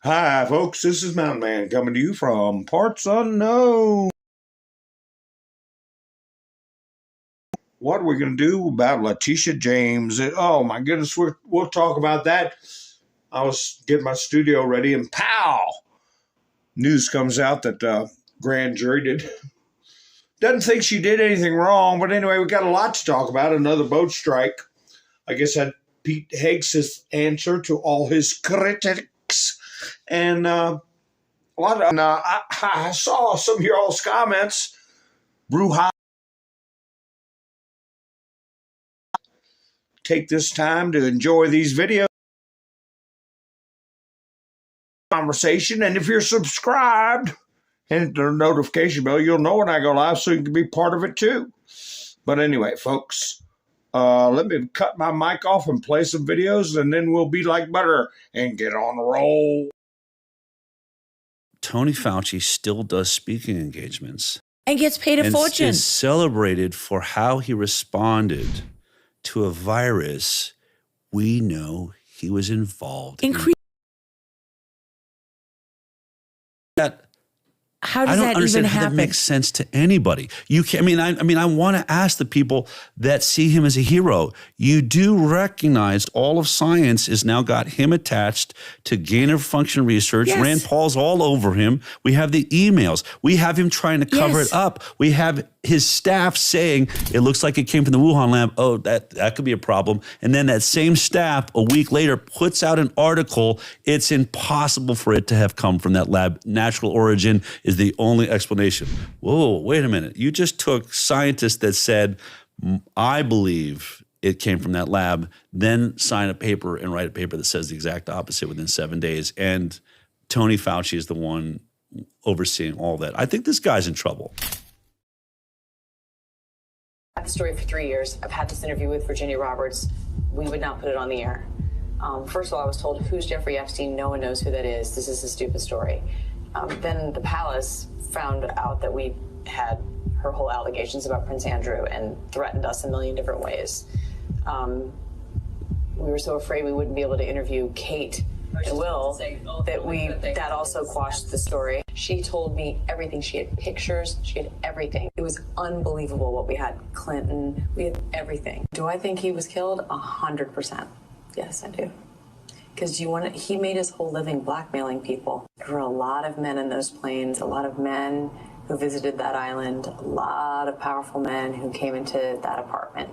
Hi, folks. This is Mountain Man coming to you from parts unknown. What are we going to do about Letitia James? Oh, my goodness. We'll talk about that. I was getting my studio ready, and pow! News comes out that grand jury doesn't think she did anything wrong. But anyway, we got a lot to talk about. Another boat strike. I guess that Pete Higgs' answer to all his critics. And a lot of I saw some of your all's comments. Brouhaha. Take this time to enjoy these videos. Conversation. And if you're subscribed and hit the notification bell, you'll know when I go live so you can be part of it too. But anyway, folks, let me cut my mic off and play some videos, and then we'll be like butter and get on the roll. Tony Fauci still does speaking engagements. And gets paid a fortune. And is celebrated for how he responded to a virus we know he was involved in. How does that even happen? I don't understand how that makes sense to anybody. You can't. I mean, I want to ask the people that see him as a hero. You do recognize all of science has now got him attached to gain of function research. Yes. Rand Paul's all over him. We have the emails. We have him trying to cover it up. We have his staff saying it looks like it came from the Wuhan lab. Oh, that could be a problem. And then that same staff a week later puts out an article. It's impossible for it to have come from that lab. Natural origin is the only explanation. Whoa, wait a minute. You just took scientists that said, I believe it came from that lab, then sign a paper and write a paper that says the exact opposite within 7 days. And Tony Fauci is the one overseeing all that. I think this guy's in trouble. I've had the story for 3 years. I've had this interview with Virginia Roberts. We would not put it on the air. First of all, I was told, who's Jeffrey Epstein? No one knows who that is. This is a stupid story. Then the palace found out that we had her whole allegations about Prince Andrew and threatened us a million different ways. We were so afraid we wouldn't be able to interview Kate and Will that also quashed the story. She told me everything. She had pictures. She had everything. It was unbelievable what we had. Clinton, we had everything. Do I think he was killed? 100%. Yes, I do. Because he made his whole living blackmailing people. There were a lot of men in those planes, a lot of men who visited that island, a lot of powerful men who came into that apartment.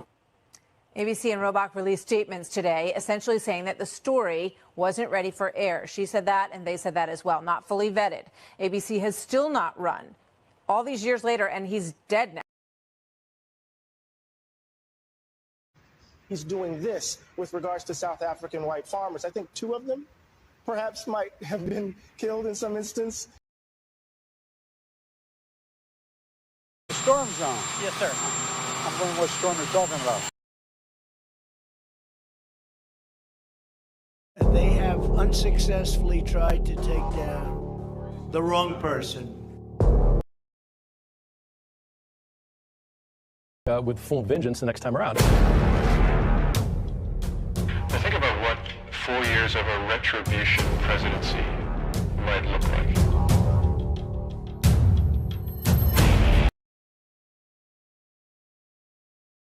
ABC and Robach released statements today, essentially saying that the story wasn't ready for air. She said that, and they said that as well, not fully vetted. ABC has still not run all these years later, and he's dead now. He's doing this with regards to South African white farmers. I think 2 of them perhaps might have been killed in some instance. Storm zone. Yes, sir. I'm wondering what storm you're talking about. They have unsuccessfully tried to take down the wrong person. With full vengeance the next time around. Think about what 4 years of a retribution presidency might look like.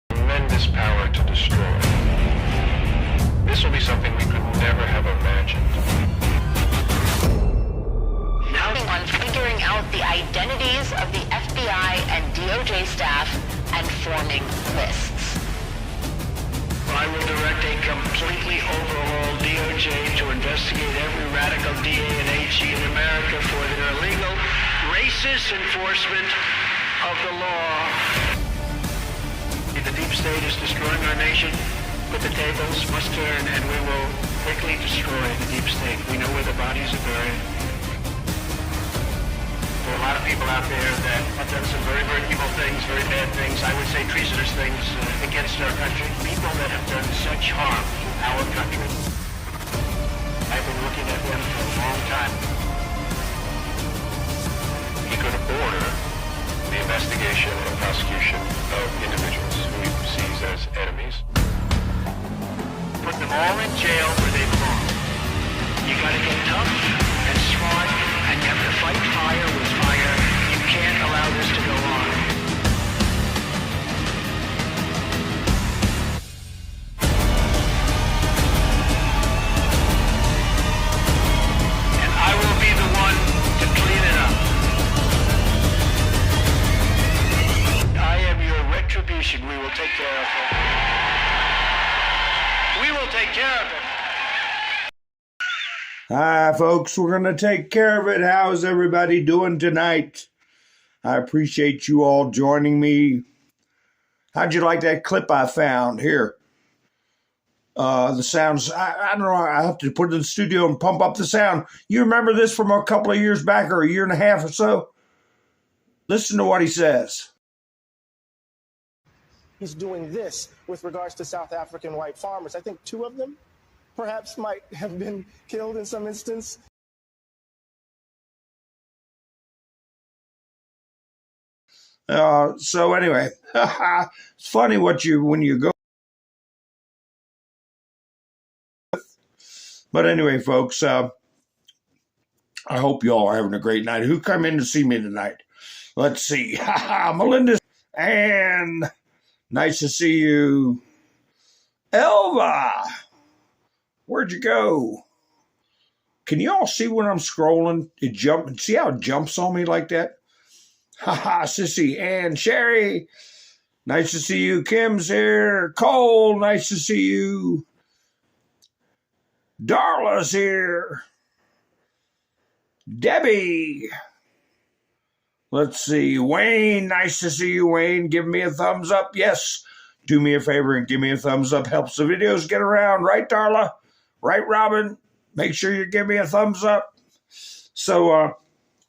Tremendous power to destroy. This will be something we could never have imagined. Now on figuring out the identities of the FBI and DOJ staff and forming lists. I will direct a completely overhauled DOJ to investigate every radical DA and AG in America for their illegal, racist enforcement of the law. The deep state is destroying our nation, but the tables must turn, and we will quickly destroy the deep state. We know where the bodies are buried. There are a lot of people out there that have done some very, very evil things, very bad things, I would say treasonous things against our country. People that have done such harm to our country. I've been looking at them for a long time. He could order the investigation and prosecution of individuals who he sees as enemies. Put them all in jail where they belong. You got to get tough and smart, and you have to fight fire with fire. You can't allow this to go on. And I will be the one to clean it up. I am your retribution. We will take care of it. We will take care of it. Hi, folks. We're going to take care of it. How's everybody doing tonight? I appreciate you all joining me. How'd you like that clip I found here? The sounds, I don't know, I have to put it in the studio and pump up the sound. You remember this from a couple of years back or a year and a half or so? Listen to what he says. He's doing this with regards to South African white farmers. I think 2 of them perhaps might have been killed in some instance. So anyway, it's funny when you go. But anyway, folks, I hope you all are having a great night. Who come in to see me tonight? Let's see. Melinda, and nice to see you. Elva, where'd you go? Can you all see when I'm scrolling? See how it jumps on me like that? Sissy and Sherry, nice to see you. Kim's here. Cole, nice to see you. Darla's here. Debbie. Let's see. Wayne, nice to see you, Wayne. Give me a thumbs up. Yes. Do me a favor and give me a thumbs up. Helps the videos get around. Right, Darla? Right, Robin? Make sure you give me a thumbs up. So,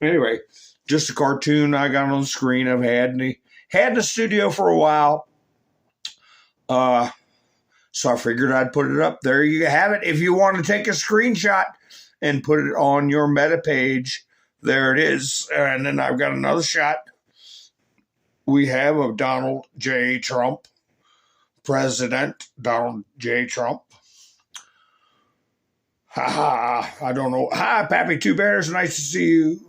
anyway, just a cartoon I got on the screen. I've had in the studio for a while. So I figured I'd put it up. There you have it. If you want to take a screenshot and put it on your meta page, there it is. And then I've got another shot we have of Donald J. Trump, President Donald J. Trump. I don't know. Hi, Pappy Two Bears. Nice to see you.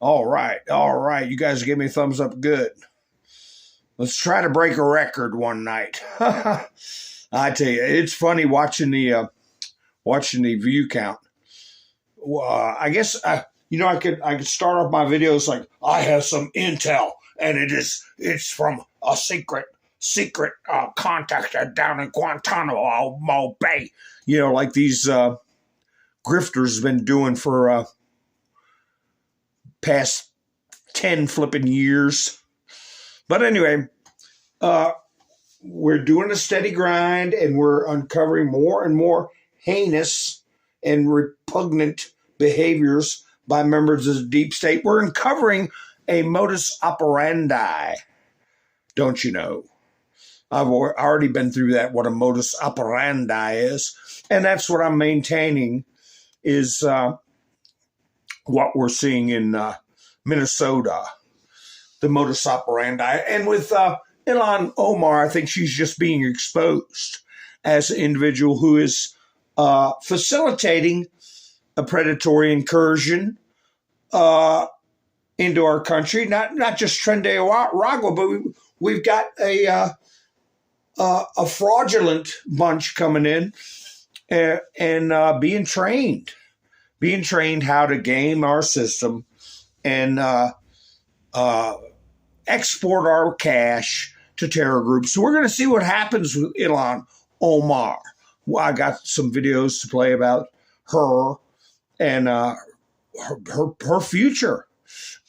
All right. You guys give me a thumbs up. Good. Let's try to break a record one night. I tell you, it's funny watching the view count. I guess I could start off my videos like I have some intel, and it's from a secret contact down in Guantanamo Bay. You know, like these grifters been doing for past 10 flipping years. But anyway, we're doing a steady grind, and we're uncovering more and more heinous and repugnant behaviors by members of the deep state. We're uncovering a modus operandi, don't you know? I've already been through that, what a modus operandi is. And that's what I'm maintaining is what we're seeing in Minnesota. The modus operandi. And with Ilhan Omar, I think she's just being exposed as an individual who is facilitating a predatory incursion into our country. Not just Trinidad, but we've got a fraudulent bunch coming in and being trained how to game our system and export our cash to terror groups. So we're going to see what happens with Ilhan Omar. Well, I got some videos to play about her and her future.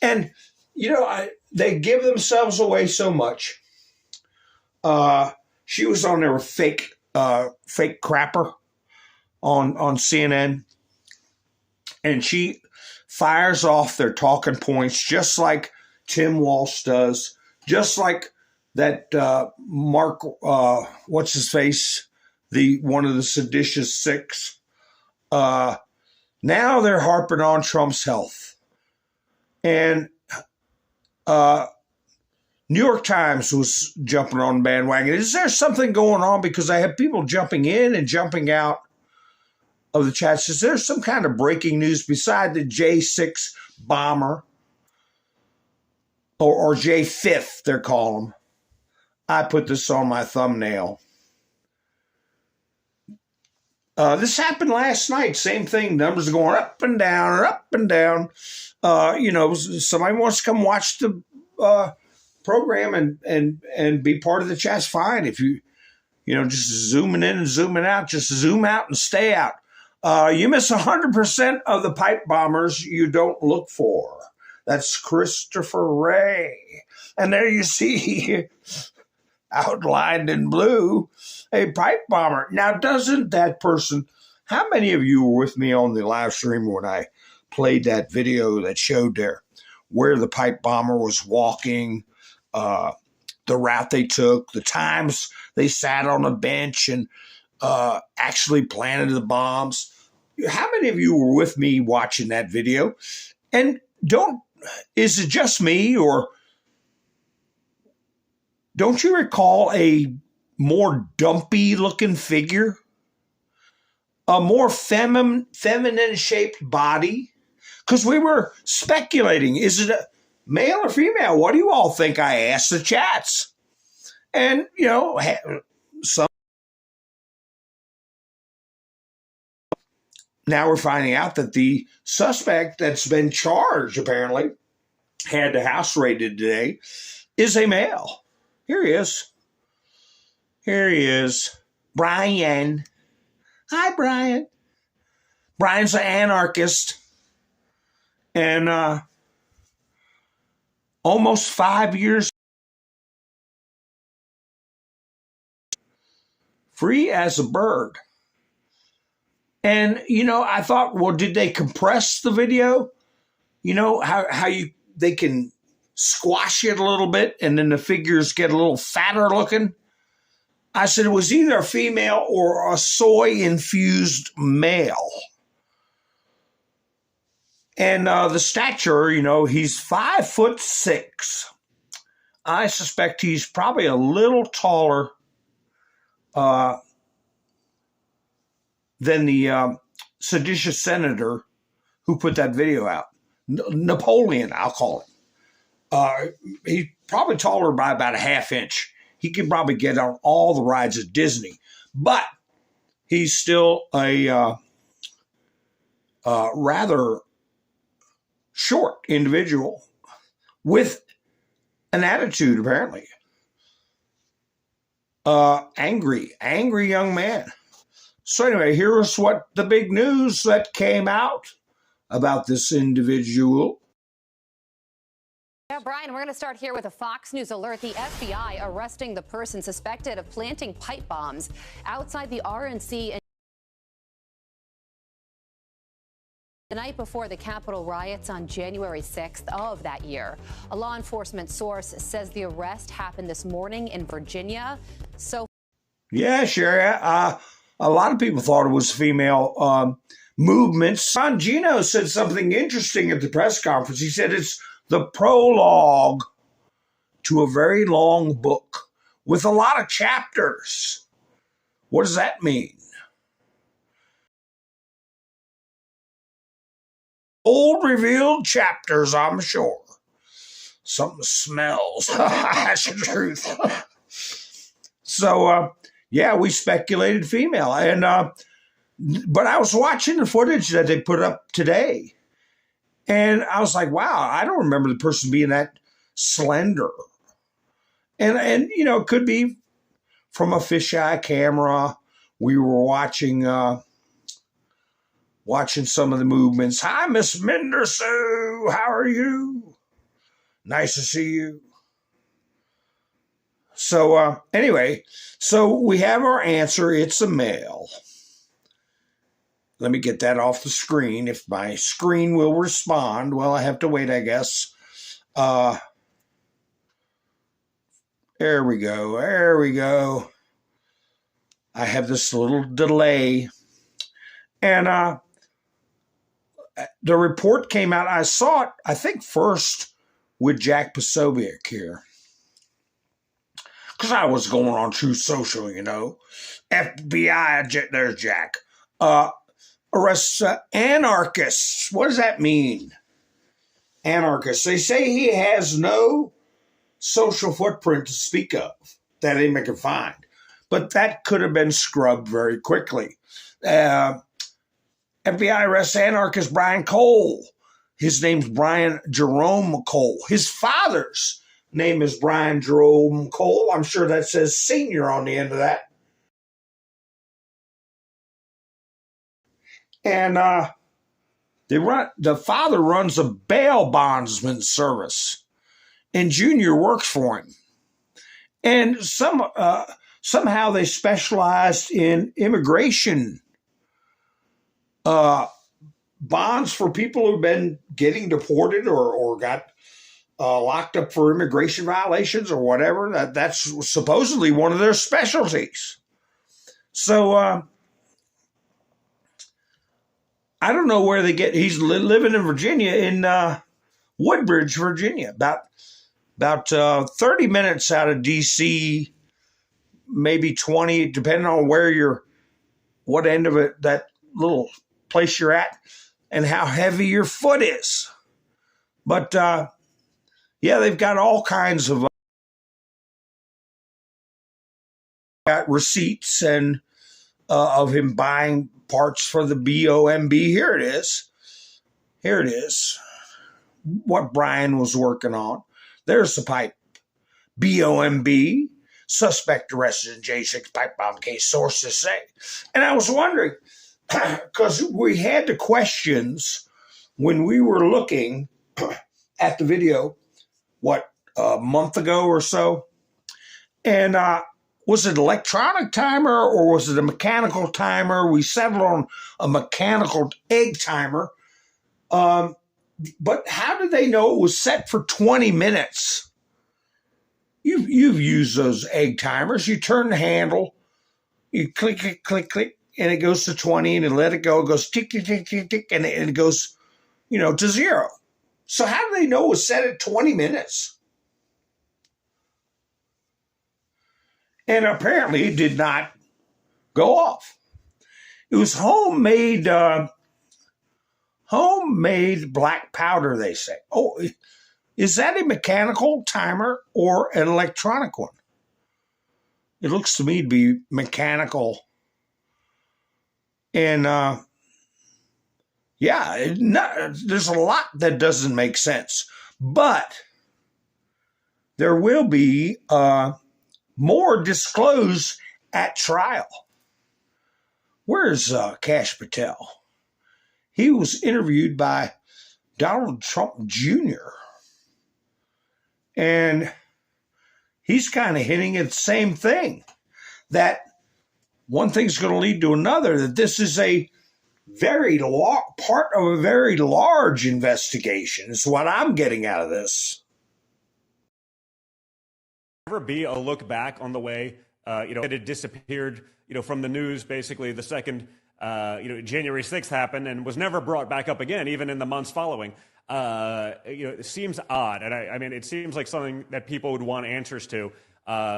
And, you know, they give themselves away so much. She was on there with fake crapper on CNN. And she fires off their talking points just like Tim Walsh does, just like that Mark, what's his face, one of the seditious six. Now they're harping on Trump's health. And New York Times was jumping on the bandwagon. Is there something going on? Because I have people jumping in and jumping out of the chat says there's some kind of breaking news beside the J6 bomber or J5th, they're calling them. I put this on my thumbnail. This happened last night. Same thing. Numbers are going up and down or up and down. Somebody wants to come watch the program and be part of the chat's fine. If just zooming in and zooming out, just zoom out and stay out. You miss 100% of the pipe bombers you don't look for. That's Christopher Ray. And there you see, outlined in blue, a pipe bomber. Now, doesn't that person, how many of you were with me on the live stream when I played that video that showed there where the pipe bomber was walking, the route they took, the times they sat on a bench and actually planted the bombs? How many of you were with me watching that video? And is it just me, or don't you recall a more dumpy looking figure? A more feminine shaped body? Because we were speculating, is it a male or female? What do you all think? I asked the chats. And, some. Now we're finding out that the suspect that's been charged, apparently, had the house raided today, is a male. Here he is. Here he is. Brian. Hi, Brian. Brian's an anarchist. And almost 5 years free as a bird. And, I thought, well, did they compress the video? How they can squash it a little bit and then the figures get a little fatter looking? I said it was either a female or a soy-infused male. And the stature, he's 5'6". I suspect he's probably a little taller than the seditious senator who put that video out. Napoleon, I'll call him. He's probably taller by about a half inch. He could probably get on all the rides at Disney. But he's still a rather short individual with an attitude, apparently. Angry young man. So anyway, here's what the big news that came out about this individual. Now, Brian, we're going to start here with a Fox News alert. The FBI arresting the person suspected of planting pipe bombs outside the RNC the night before the Capitol riots on January 6th of that year. A law enforcement source says the arrest happened this morning in Virginia. Yeah, sure. A lot of people thought it was female movements. Bongino said something interesting at the press conference. He said it's the prologue to a very long book with a lot of chapters. What does that mean? Old revealed chapters, I'm sure. Something smells. That's the truth. So, we speculated female. But I was watching the footage that they put up today. And I was like, wow, I don't remember the person being that slender. And it could be from a fisheye camera. We were watching some of the movements. Hi, Miss Mendersu. How are you? Nice to see you. So anyway, we have our answer. It's a male. Let me get that off the screen. If my screen will respond, well, I have to wait, I guess. There we go. There we go. I have this little delay. And the report came out. I saw it, I think, first with Jack Posobiec here. Because I was going on True Social, FBI, there's Jack. arrests anarchists. What does that mean? Anarchists. They say he has no social footprint to speak of that anyone can find. But that could have been scrubbed very quickly. FBI arrests anarchist Brian Cole. His name's Brian Jerome Cole. His father's name is Brian Jerome Cole. I'm sure that says senior on the end of that. And the father runs a bail bondsman service, and Junior works for him. And somehow they specialized in immigration bonds for people who've been getting deported or got locked up for immigration violations or whatever. That's supposedly one of their specialties. So I don't know where they get. He's living in Virginia, in Woodbridge, Virginia, about 30 minutes out of D.C., maybe 20, depending on what end of it, that little place you're at, and how heavy your foot is. But yeah, they've got all kinds of got receipts and of him buying parts for the BOMB. Here it is. What Brian was working on. There's the pipe. BOMB. Suspect arrested in J6 pipe bomb case, sources say. And I was wondering, because we had the questions when we were looking at the video, a month ago or so? And was it electronic timer or was it a mechanical timer? We settled on a mechanical egg timer. But how did they know it was set for 20 minutes? You've used those egg timers. You turn the handle, you click, click, click, click, and it goes to 20, and you let it go. It goes tick, tick, tick, tick, tick, and it goes, to 0. So how do they know it was set at 20 minutes? And apparently it did not go off. It was homemade black powder, they say. Oh, is that a mechanical timer or an electronic one? It looks to me to be mechanical. And there's a lot that doesn't make sense. But there will be more disclosed at trial. Where's Kash Patel? He was interviewed by Donald Trump Jr. And he's kind of hinting at the same thing, that one thing's going to lead to another, that this is a part of a very large investigation, is what I'm getting out of this. Ever be a look back on the way, it had disappeared, from the news, basically the second, January 6th happened and was never brought back up again, even in the months following. It seems odd. And I mean, it seems like something that people would want answers to.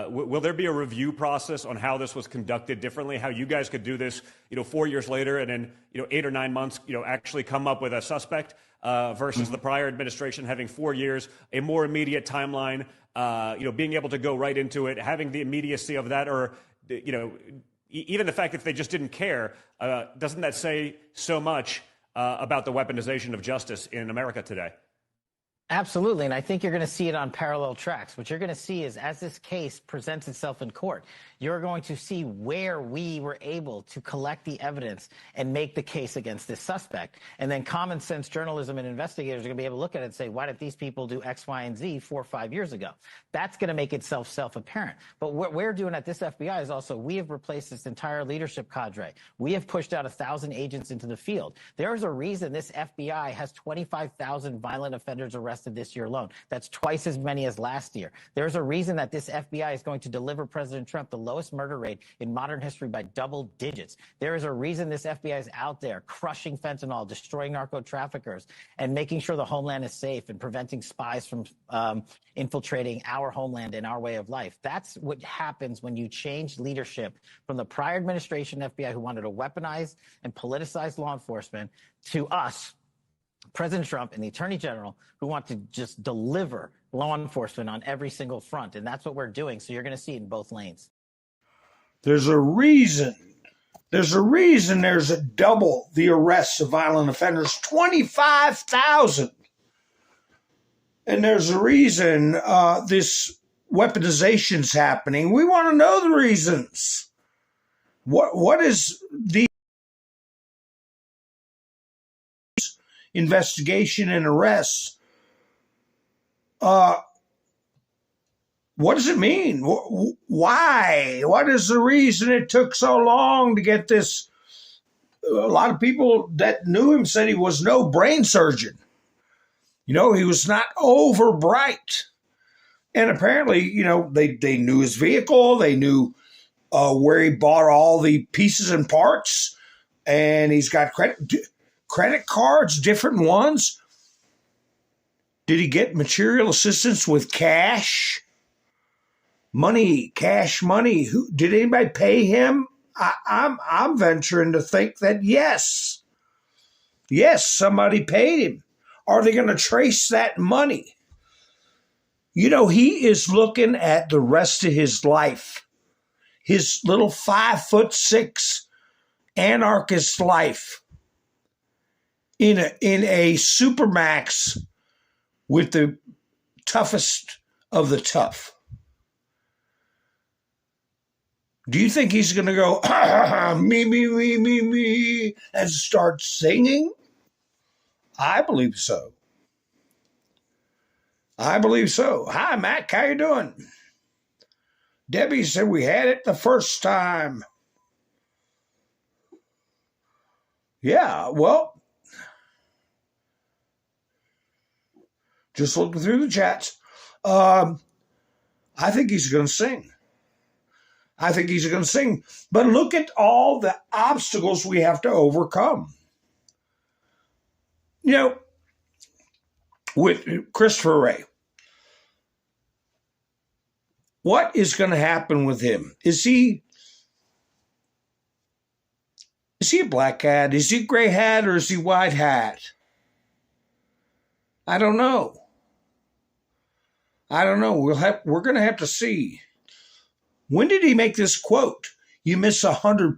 Will there be a review process on how this was conducted differently, how you guys could do this, 4 years later and then, 8 or 9 months, actually come up with a suspect versus the prior administration having 4 years, a more immediate timeline, being able to go right into it, having the immediacy of that, or, even the fact that they just didn't care, doesn't that say so much about the weaponization of justice in America today? Absolutely, and I think you're going to see it on parallel tracks. What you're going to see is, as this case presents itself in court, you're going to see where we were able to collect the evidence and make the case against this suspect. And then common sense journalism and investigators are going to be able to look at it and say, why did these people do X, Y, and Z 4 or 5 years ago? That's going to make itself self-apparent. But what we're doing at this FBI is also, we have replaced this entire leadership cadre. We have pushed out 1,000 agents into the field. There's a reason this FBI has 25,000 violent offenders arrested this year alone. That's twice as many as last year. There's a reason that this FBI is going to deliver President Trump the lowest murder rate in modern history by double digits. There is a reason this FBI is out there crushing fentanyl, destroying narco traffickers, and making sure the homeland is safe and preventing spies from infiltrating our homeland and our way of life. That's what happens when you change leadership from the prior administration FBI, who wanted to weaponize and politicize law enforcement, to us, President Trump and the Attorney General, who want to just deliver law enforcement on every single front. And that's what we're doing. So you're going to see it in both lanes. There's a reason. There's a double the arrests of violent offenders, 25,000. And there's a reason this weaponization's happening. We want to know the reasons. What is the investigation and arrests? What does it mean? Why? What is the reason it took so long to get this? A lot of people that knew him said he was no brain surgeon. You know, he was not over bright. And apparently, you know, they knew his vehicle. They knew where he bought all the pieces and parts. And he's got credit cards, different ones. Did he get material assistance with cash? Money, cash money. Did anybody pay him? I'm venturing to think that yes. Yes, somebody paid him. Are they going to trace that money? You know, he is looking at the rest of his life. His little 5'6" anarchist life in a supermax with the toughest of the tough. Do you think he's going to go, me, and start singing? I believe so. I believe so. Hi, Mac. How you doing? Debbie said we had it the first time. Yeah, well, just looking through the chats. I think he's going to sing. I think he's going to sing. But look at all the obstacles we have to overcome. You know, with Christopher Wray, what is going to happen with him? Is he a black hat? Is he gray hat or is he white hat? I don't know. We're going to have to see. When did he make this quote? You miss 100%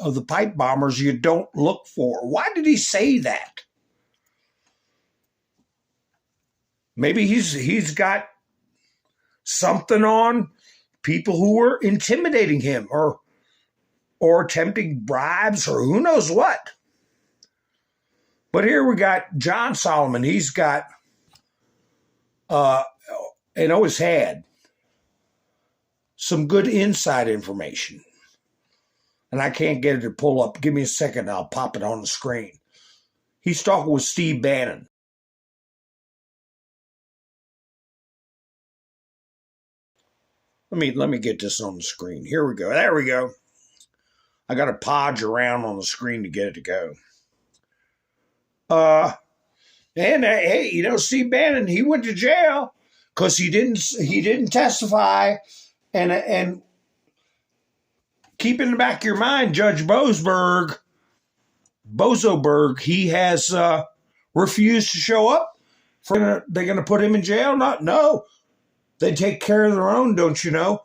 of the pipe bombers you don't look for. Why did he say that? Maybe he's got something on people who were intimidating him or attempting bribes or who knows what. But here we got John Solomon. He's got, and always had, some good inside information. And I can't get it to pull up. Give me a second. I'll pop it on the screen. He's talking with Steve Bannon. Let me get this on the screen. Here we go. There we go. I got to podge around on the screen to get it to go. Hey, you know, Steve Bannon, he went to jail because he didn't testify. And keep in the back of your mind, Judge Bozoberg, he has refused to show up. They're going to put him in jail? No. They take care of their own, don't you know?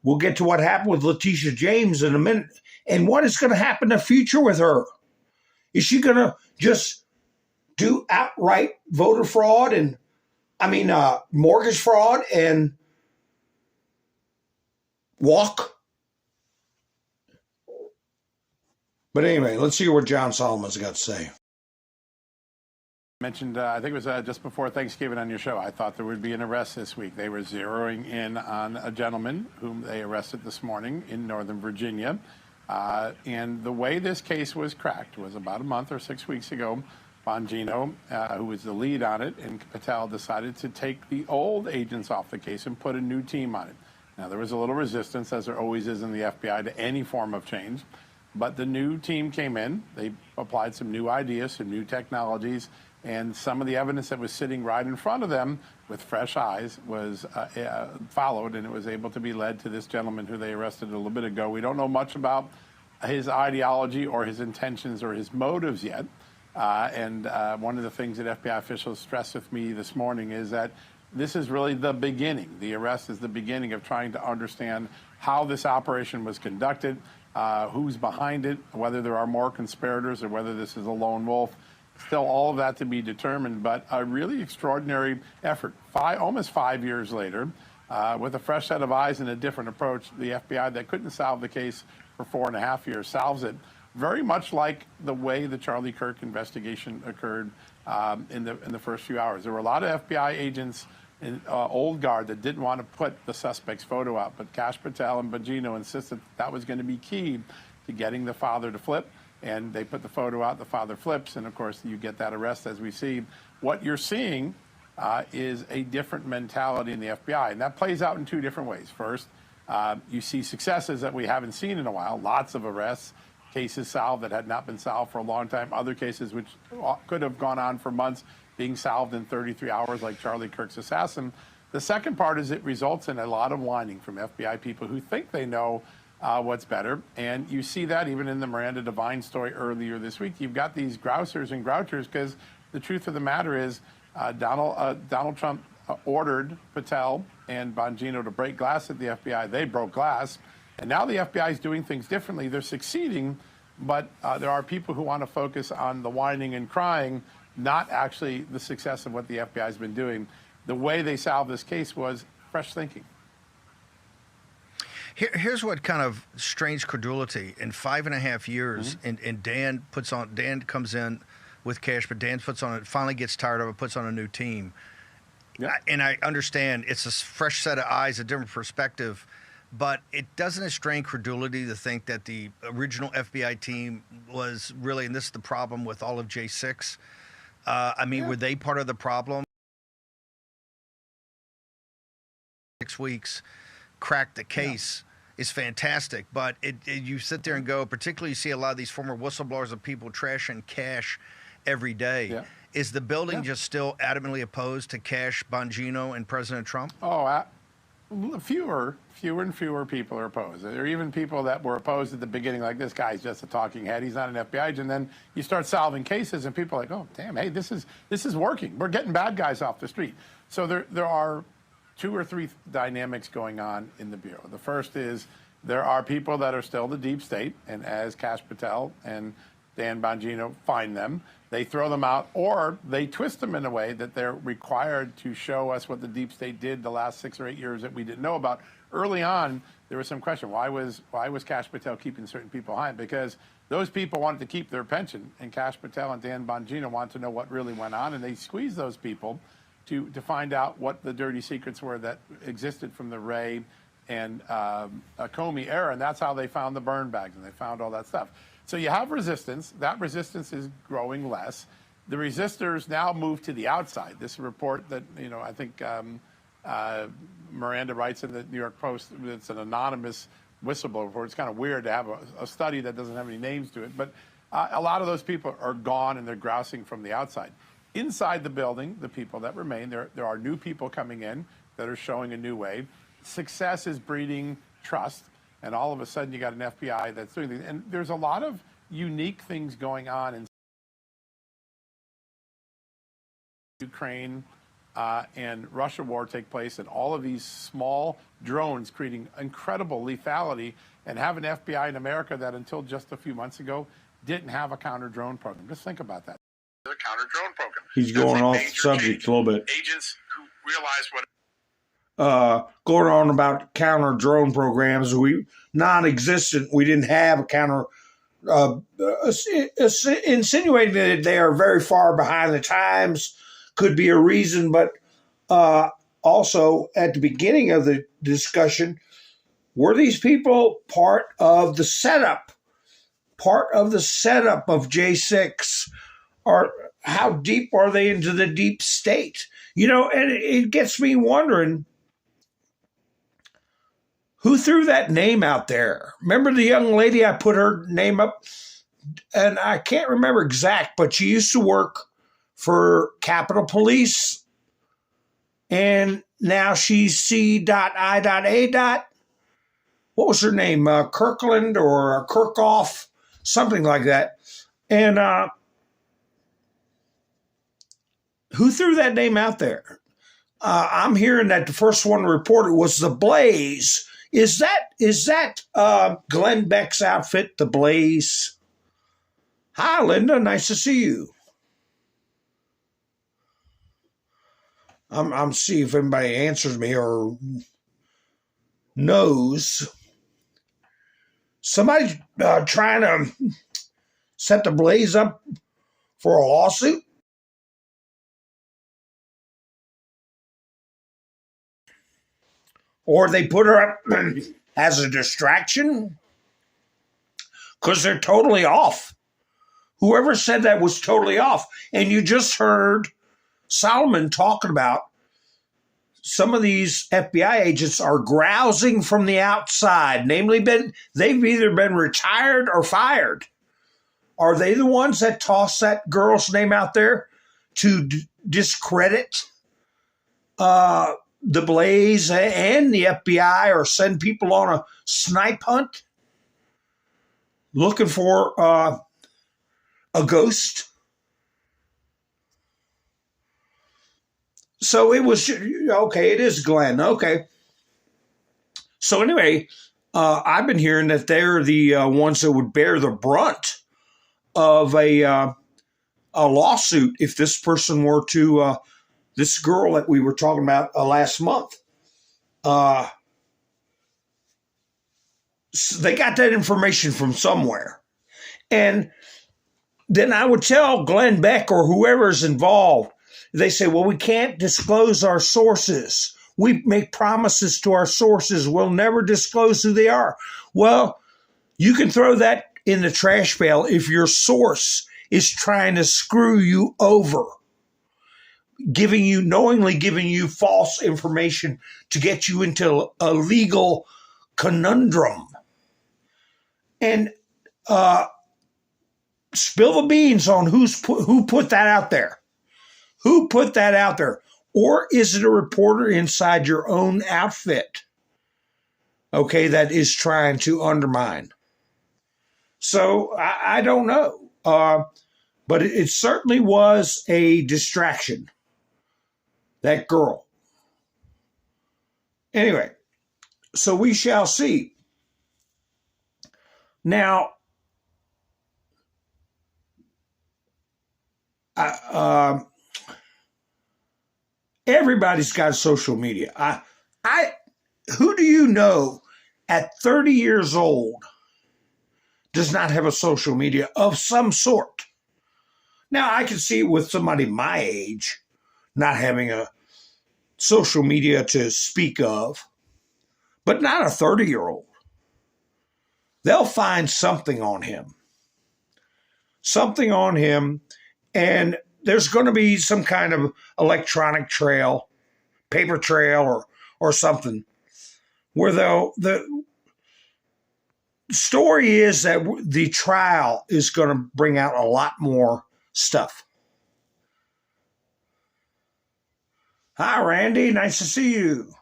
We'll get to what happened with Letitia James in a minute. And what is going to happen in the future with her? Is she going to just do outright voter fraud and, mortgage fraud and walk? But anyway, let's see what John Solomon's got to say. Mentioned, I think it was just before Thanksgiving on your show, I thought there would be an arrest this week. They were zeroing in on a gentleman whom they arrested this morning in Northern Virginia. And the way this case was cracked was about a month or 6 weeks ago. Bongino, who was the lead on it, and Patel decided to take the old agents off the case and put a new team on it. Now, there was a little resistance, as there always is in the FBI, to any form of change. But the new team came in. They applied some new ideas, some new technologies, and some of the evidence that was sitting right in front of them with fresh eyes was followed, and it was able to be led to this gentleman who they arrested a little bit ago. We don't know much about his ideology or his intentions or his motives yet. One of the things that FBI officials stressed with me this morning is that this is really the beginning. The arrest is the beginning of trying to understand how this operation was conducted, who's behind it, whether there are more conspirators or whether this is a lone wolf. Still all of that to be determined, but a really extraordinary effort. Almost 5 years later, with a fresh set of eyes and a different approach, the FBI that couldn't solve the case for 4.5 years solves it. Very much like the way the Charlie Kirk investigation occurred in the first few hours. There were a lot of FBI agents in old guard that didn't want to put the suspect's photo out, but Kash Patel and Bongino insisted that was going to be key to getting the father to flip, and they put the photo out, the father flips, and of course you get that arrest as we see. What you're seeing is a different mentality in the FBI, and that plays out in two different ways. First, you see successes that we haven't seen in a while, lots of arrests, cases solved that had not been solved for a long time, other cases which could have gone on for months being solved in 33 hours like Charlie Kirk's assassin. The second part is it results in a lot of whining from FBI people who think they know what's better. And you see that even in the Miranda Devine story earlier this week. You've got these grousers and grouchers because the truth of the matter is Donald Trump ordered Patel and Bongino to break glass at the FBI. They broke glass. And now the FBI is doing things differently. They're succeeding, but there are people who want to focus on the whining and crying, not actually the success of what the FBI has been doing. The way they solved this case was fresh thinking. Here's what kind of strange credulity. In 5.5 years, and Dan comes in with Kash, but Dan finally gets tired of it, puts on a new team. Yep. And I understand it's a fresh set of eyes, a different perspective, but it doesn't strain credulity to think that the original FBI team was really, and this is the problem with all of J6. Were they part of the problem? 6 weeks, cracked the case is fantastic, but you sit there and go, particularly you see a lot of these former whistleblowers of people trashing Kash every day. Yeah. Is the building just still adamantly opposed to Kash, Bongino, and President Trump? Oh, fewer and fewer people are opposed. There are even people that were opposed at the beginning, like this guy's just a talking head. He's not an FBI agent. And then you start solving cases, and people are like, oh, damn, hey, this is working. We're getting bad guys off the street. So there are 2 or 3 dynamics going on in the Bureau. The first is there are people that are still the deep state, and as Kash Patel and Dan Bongino find them, they throw them out, or they twist them in a way that they're required to show us what the deep state did the last 6 or 8 years that we didn't know about. Early on, there was some question, why was Kash Patel keeping certain people behind? Because those people wanted to keep their pension, and Kash Patel and Dan Bongino wanted to know what really went on, and they squeezed those people to find out what the dirty secrets were that existed from the Wray and Comey era, and that's how they found the burn bags, and they found all that stuff. So you have resistance. That resistance is growing less. The resistors now move to the outside. This report that, I think Miranda writes in the New York Post, it's an anonymous whistleblower report. It's kind of weird to have a study that doesn't have any names to it. But a lot of those people are gone, and they're grousing from the outside. Inside the building, the people that remain, there are new people coming in that are showing a new wave. Success is breeding trust. And all of a sudden, you got an FBI that's doing things. And there's a lot of unique things going on in Ukraine and Russia war take place, and all of these small drones creating incredible lethality, and have an FBI in America that until just a few months ago didn't have a counter-drone program. Just think about that. The counter-drone program. He's going off the subject a little bit. Agents who realize what... Going on about counter drone programs, non-existent. We didn't have a counter. Insinuating that they are very far behind the times could be a reason, but also at the beginning of the discussion, were these people part of the setup? Part of the setup of J6, or how deep are they into the deep state? And it gets me wondering. Who threw that name out there? Remember the young lady? I put her name up, and I can't remember exact, but she used to work for Capitol Police, and now she's C.I.A. What was her name? Kirkland or Kirkhoff, something like that. And who threw that name out there? I'm hearing that the first one reported was the Blaze. Is that Glenn Beck's outfit, the Blaze? Hi, Linda. Nice to see you. I'm see if anybody answers me or knows. Somebody trying to set the Blaze up for a lawsuit? Or they put her up as a distraction? Because they're totally off. Whoever said that was totally off. And you just heard Solomon talking about some of these FBI agents are grousing from the outside. Namely, they've either been retired or fired. Are they the ones that tossed that girl's name out there to discredit the Blaze and the FBI, or send people on a snipe hunt looking for a ghost? So it was, okay, it is Glenn. Okay. So anyway, I've been hearing that they're the ones that would bear the brunt of a lawsuit if this person were to, this girl that we were talking about last month. So they got that information from somewhere. And then I would tell Glenn Beck or whoever's involved, they say, well, we can't disclose our sources. We make promises to our sources. We'll never disclose who they are. Well, you can throw that in the trash pail if your source is trying to screw you over, knowingly giving you false information to get you into a legal conundrum. And spill the beans on who put that out there. Who put that out there? Or is it a reporter inside your own outfit, okay, that is trying to undermine? So I don't know. But it certainly was a distraction, that girl. Anyway, so we shall see. Now, everybody's got social media. Who do you know at 30 years old does not have a social media of some sort? Now, I can see with somebody my age not having a social media to speak of, but not a 30-year-old. They'll find something on him. Something on him, and there's going to be some kind of electronic trail, paper trail, or something, where the story is that the trial is going to bring out a lot more stuff. Hi, Randy. Nice to see you.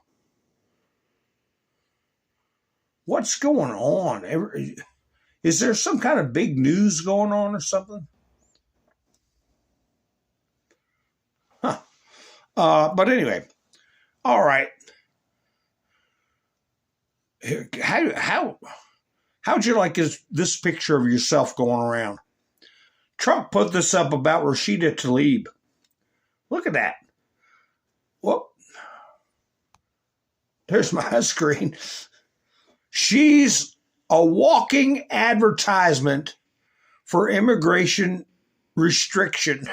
What's going on? Is there some kind of big news going on or something? Huh. But anyway, all right. How'd you like this picture of yourself going around? Trump put this up about Rashida Tlaib. Look at that. Whoop. There's my screen. She's a walking advertisement for immigration restriction.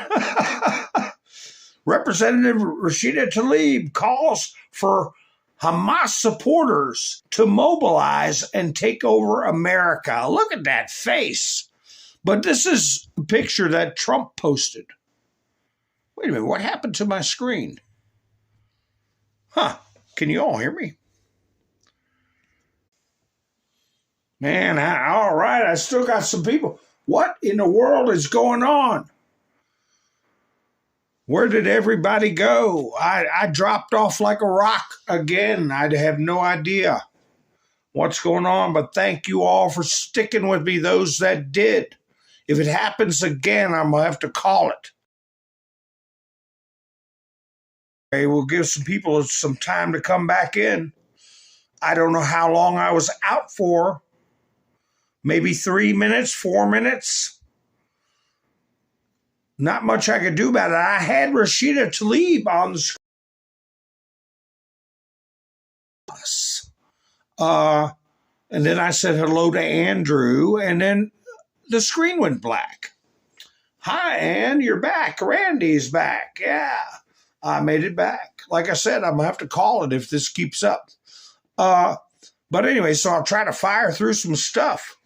Representative Rashida Tlaib calls for Hamas supporters to mobilize and take over America. Look at that face. But this is a picture that Trump posted. Wait a minute, what happened to my screen? Huh, can you all hear me? Man, all right, I still got some people. What in the world is going on? Where did everybody go? I dropped off like a rock again. I have no idea what's going on, but thank you all for sticking with me, those that did. If it happens again, I'm going to have to call it. Okay, we'll give some people some time to come back in. I don't know how long I was out for. Maybe 3 minutes, 4 minutes. Not much I could do about it. I had Rashida Tlaib on the screen. And then I said hello to Andrew, and then the screen went black. Hi, Ann, you're back. Randy's back. Yeah, I made it back. Like I said, I'm going to have to call it if this keeps up. But anyway, so I'll try to fire through some stuff.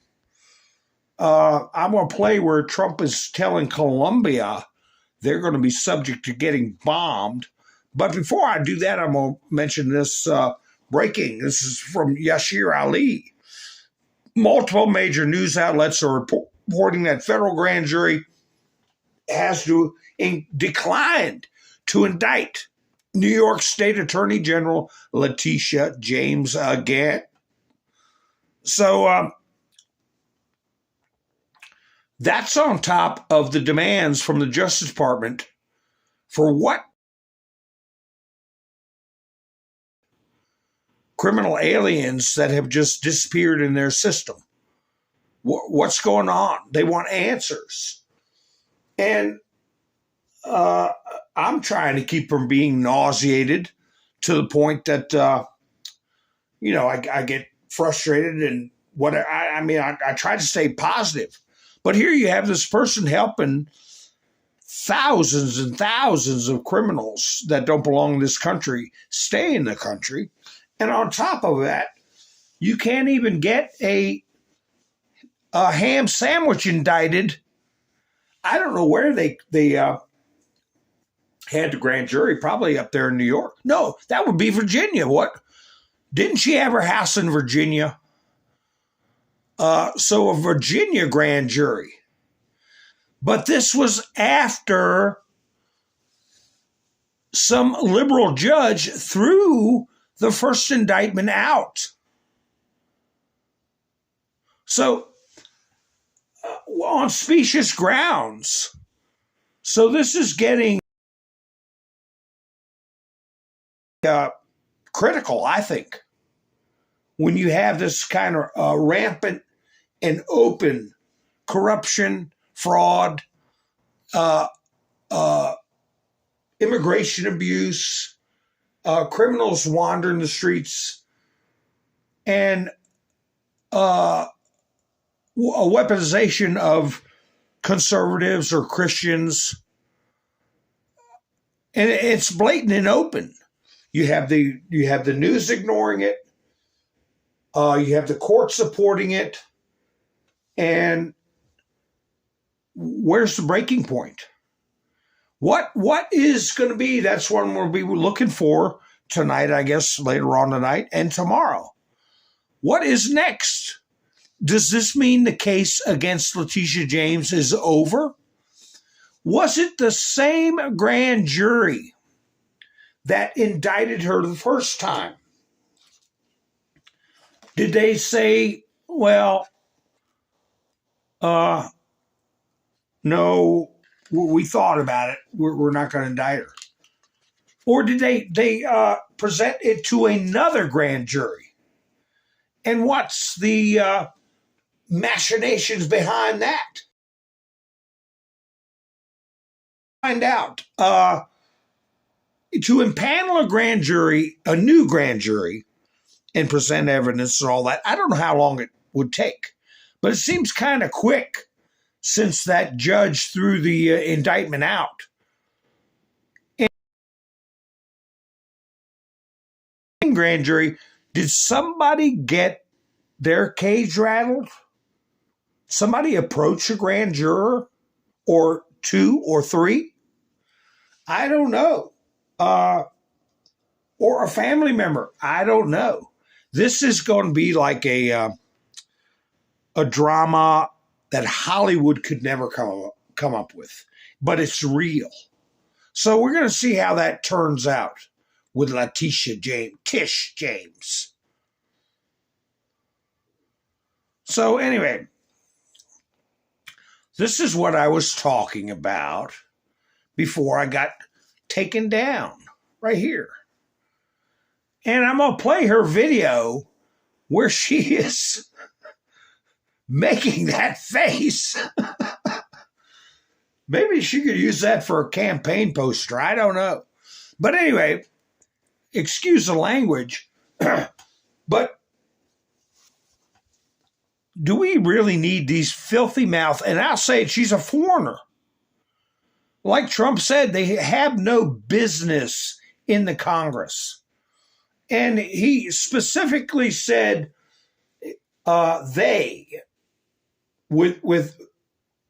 I'm going to play where Trump is telling Colombia they're going to be subject to getting bombed. But before I do that, I'm going to mention this breaking. This is from Yashir Ali. Multiple major news outlets are reporting that federal grand jury has declined to indict New York State Attorney General Letitia James again. So that's on top of the demands from the Justice Department for what? Criminal aliens that have just disappeared in their system. What's going on? They want answers. And I'm trying to keep from being nauseated to the point that, I get frustrated and I try to stay positive. But here you have this person helping thousands and thousands of criminals that don't belong in this country stay in the country. And on top of that, you can't even get a ham sandwich indicted. I don't know where they had the grand jury, probably up there in New York. No, that would be Virginia. What? Didn't she have her house in Virginia? So a Virginia grand jury. But this was after some liberal judge threw the first indictment out. So on specious grounds. So this is getting critical, I think, when you have this kind of rampant and open corruption, fraud, immigration abuse, criminals wandering the streets, and a weaponization of conservatives or Christians. And it's blatant and open. You have the news ignoring it. You have the court supporting it. And where's the breaking point? What is going to be? That's what we'll be looking for tonight, I guess, later on tonight and tomorrow. What is next? Does this mean the case against Letitia James is over? Was it the same grand jury that indicted her the first time? Did they say, well, no, we thought about it. We're not going to indict her. Or did they present it to another grand jury? And what's the machinations behind that? Find out. To impanel a grand jury, a new grand jury, and present evidence and all that, I don't know how long it would take. But it seems kind of quick since that judge threw the indictment out. And grand jury, did somebody get their cage rattled? Somebody approach a grand juror or two or three? I don't know. Or a family member? I don't know. This is going to be like a a drama that Hollywood could never come up with, but it's real. So we're going to see how that turns out with Tish James. So anyway, this is what I was talking about before I got taken down right here. And I'm going to play her video where she is making that face. Maybe she could use that for a campaign poster. I don't know. But anyway, excuse the language, but do we really need these filthy mouth? And I'll say it, she's a foreigner. Like Trump said, they have no business in the Congress. And he specifically said they, with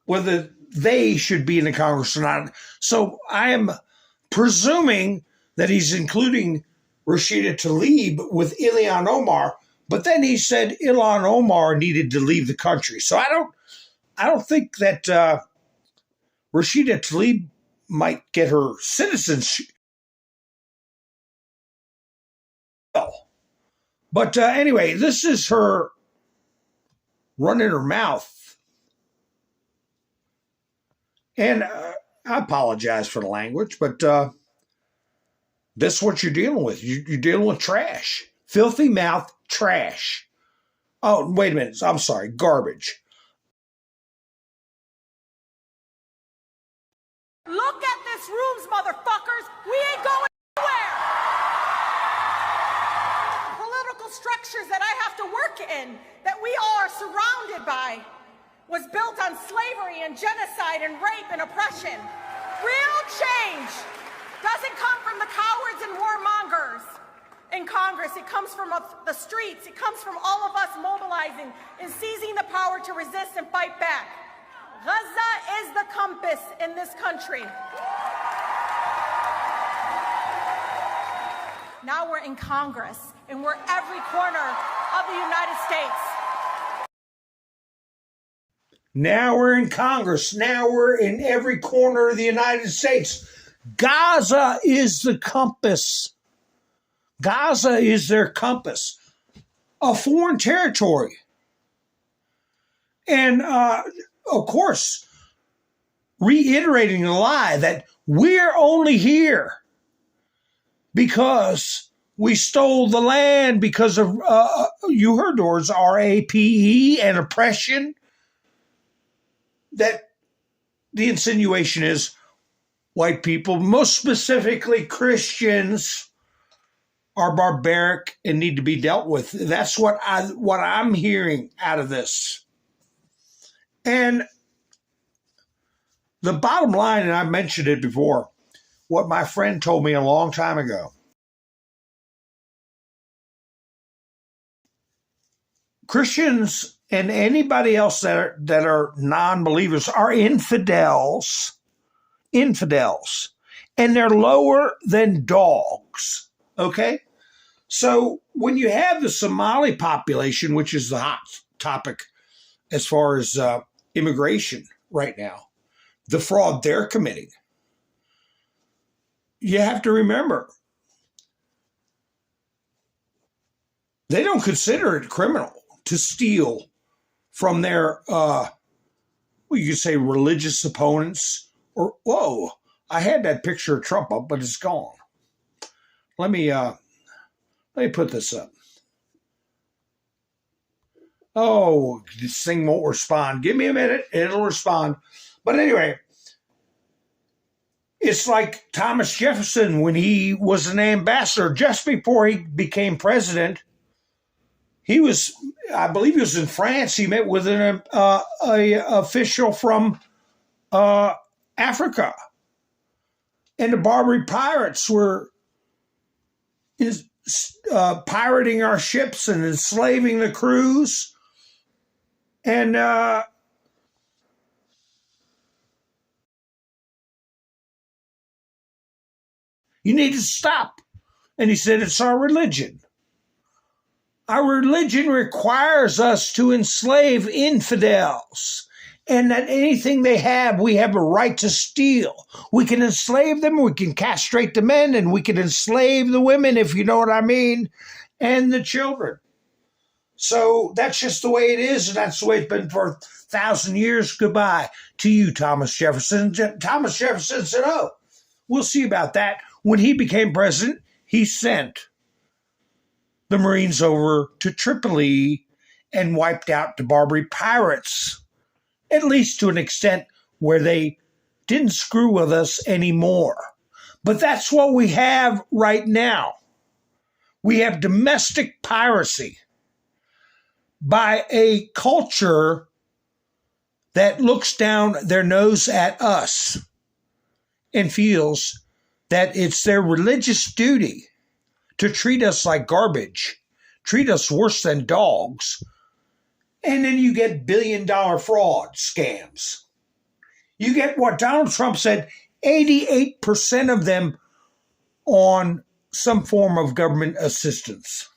whether they should be in the Congress or not. So I am presuming that he's including Rashida Tlaib with Ilhan Omar, but then he said Ilhan Omar needed to leave the country. So I don't think that Rashida Tlaib might get her citizenship. But anyway, this is her running her mouth. And I apologize for the language, but this is what you're dealing with. You're dealing with trash. Filthy mouth trash. Oh, wait a minute. I'm sorry. Garbage. Look at this rooms, motherfuckers. We ain't going anywhere. Political structures that I have to work in, that we all are surrounded by, was built on slavery and genocide and rape and oppression. Real change doesn't come from the cowards and warmongers in Congress. It comes from the streets. It comes from all of us mobilizing and seizing the power to resist and fight back. Gaza is the compass in this country. Now we're in Congress, and we're every corner of the United States. Now we're in Congress. Now we're in every corner of the United States. Gaza is the compass. Gaza is their compass. A foreign territory. And, of course, reiterating the lie that we're only here because we stole the land because of, you heard the words RAPE and oppression. That the insinuation is white people, most specifically Christians, are barbaric and need to be dealt with. That's what I'm hearing out of this. And the bottom line, and I mentioned it before, what my friend told me a long time ago. Christians and anybody else that are non-believers are infidels, and they're lower than dogs, okay? So when you have the Somali population, which is the hot topic as far as immigration right now, the fraud they're committing, you have to remember, they don't consider it criminal to steal from their, you could say religious opponents, or, whoa, I had that picture of Trump up, but it's gone. Let me put this up. Oh, this thing won't respond. Give me a minute, it'll respond. But anyway, it's like Thomas Jefferson when he was an ambassador just before he became president. He was, I believe he was in France. He met with an official from Africa. And the Barbary pirates were pirating our ships and enslaving the crews. And you need to stop. And he said, it's our religion. Our religion requires us to enslave infidels, and that anything they have, we have a right to steal. We can enslave them, we can castrate the men, and we can enslave the women, if you know what I mean, and the children. So that's just the way it is, and that's the way it's been for 1,000 years. Goodbye to you, Thomas Jefferson. Thomas Jefferson said, oh, we'll see about that. When he became president, he sent the Marines over to Tripoli and wiped out the Barbary pirates, at least to an extent where they didn't screw with us anymore. But that's what we have right now. We have domestic piracy by a culture that looks down their nose at us and feels that it's their religious duty to treat us like garbage, treat us worse than dogs. And then you get billion-dollar fraud scams. You get what Donald Trump said, 88% of them on some form of government assistance.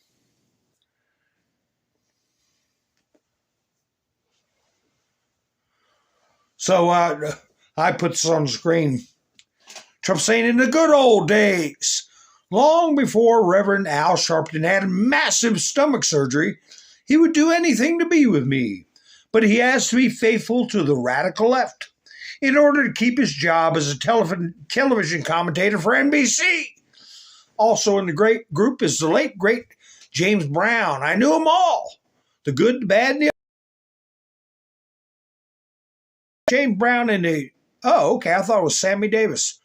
So I put this on the screen. Trump saying, in the good old days, long before Reverend Al Sharpton had massive stomach surgery, he would do anything to be with me. But he has to be faithful to the radical left in order to keep his job as a television commentator for NBC. Also in the great group is the late, great James Brown. I knew them all. The good, the bad, and the James Brown and the... Oh, okay, I thought it was Sammy Davis.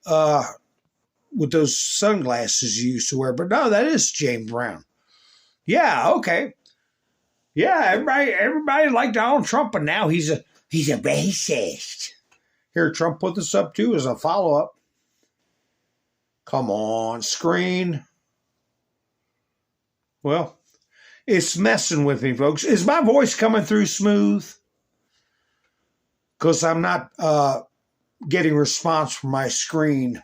With those sunglasses you used to wear. But no, that is James Brown. Yeah, okay. Yeah, everybody liked Donald Trump, but now he's a racist. Here, Trump put this up too as a follow-up. Come on, screen. Well, it's messing with me, folks. Is my voice coming through smooth? Because I'm not getting response from my screen.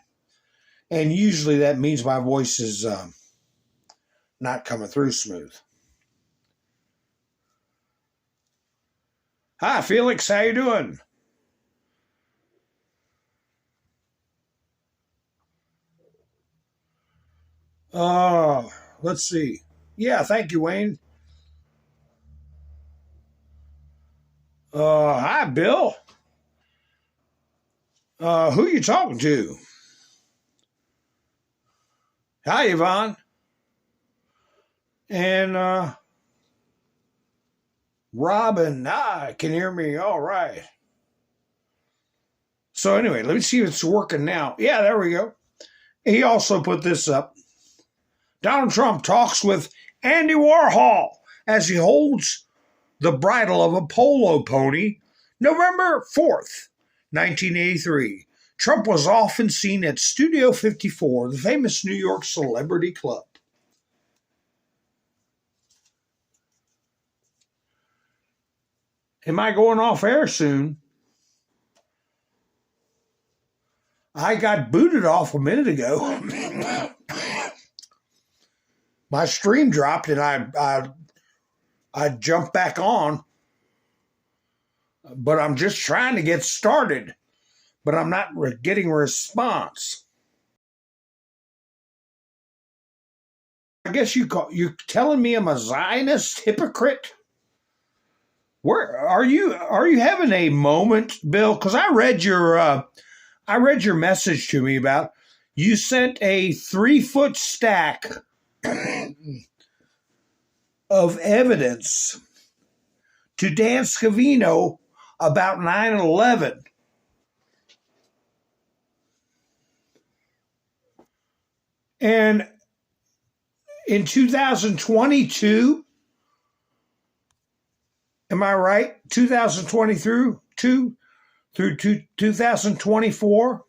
And usually that means my voice is not coming through smooth. Hi, Felix. How you doing? Let's see. Yeah, thank you, Wayne. Hi, Bill. Who you talking to? Hi, Yvonne. And Robin, can hear me. All right. So anyway, let me see if it's working now. Yeah, there we go. He also put this up. Donald Trump talks with Andy Warhol as he holds the bridle of a polo pony, November 4th, 1983. Trump was often seen at Studio 54, the famous New York celebrity club. Am I going off air soon? I got booted off a minute ago. My stream dropped and I jumped back on. But I'm just trying to get started. But I'm not getting a response. I guess you're telling me I'm a Zionist hypocrite? Where are you? Are you having a moment, Bill? Because I read your message to me about you sent a 3-foot stack of evidence to Dan Scavino about 9/11. And in 2022, am I right? 2020 through 2024?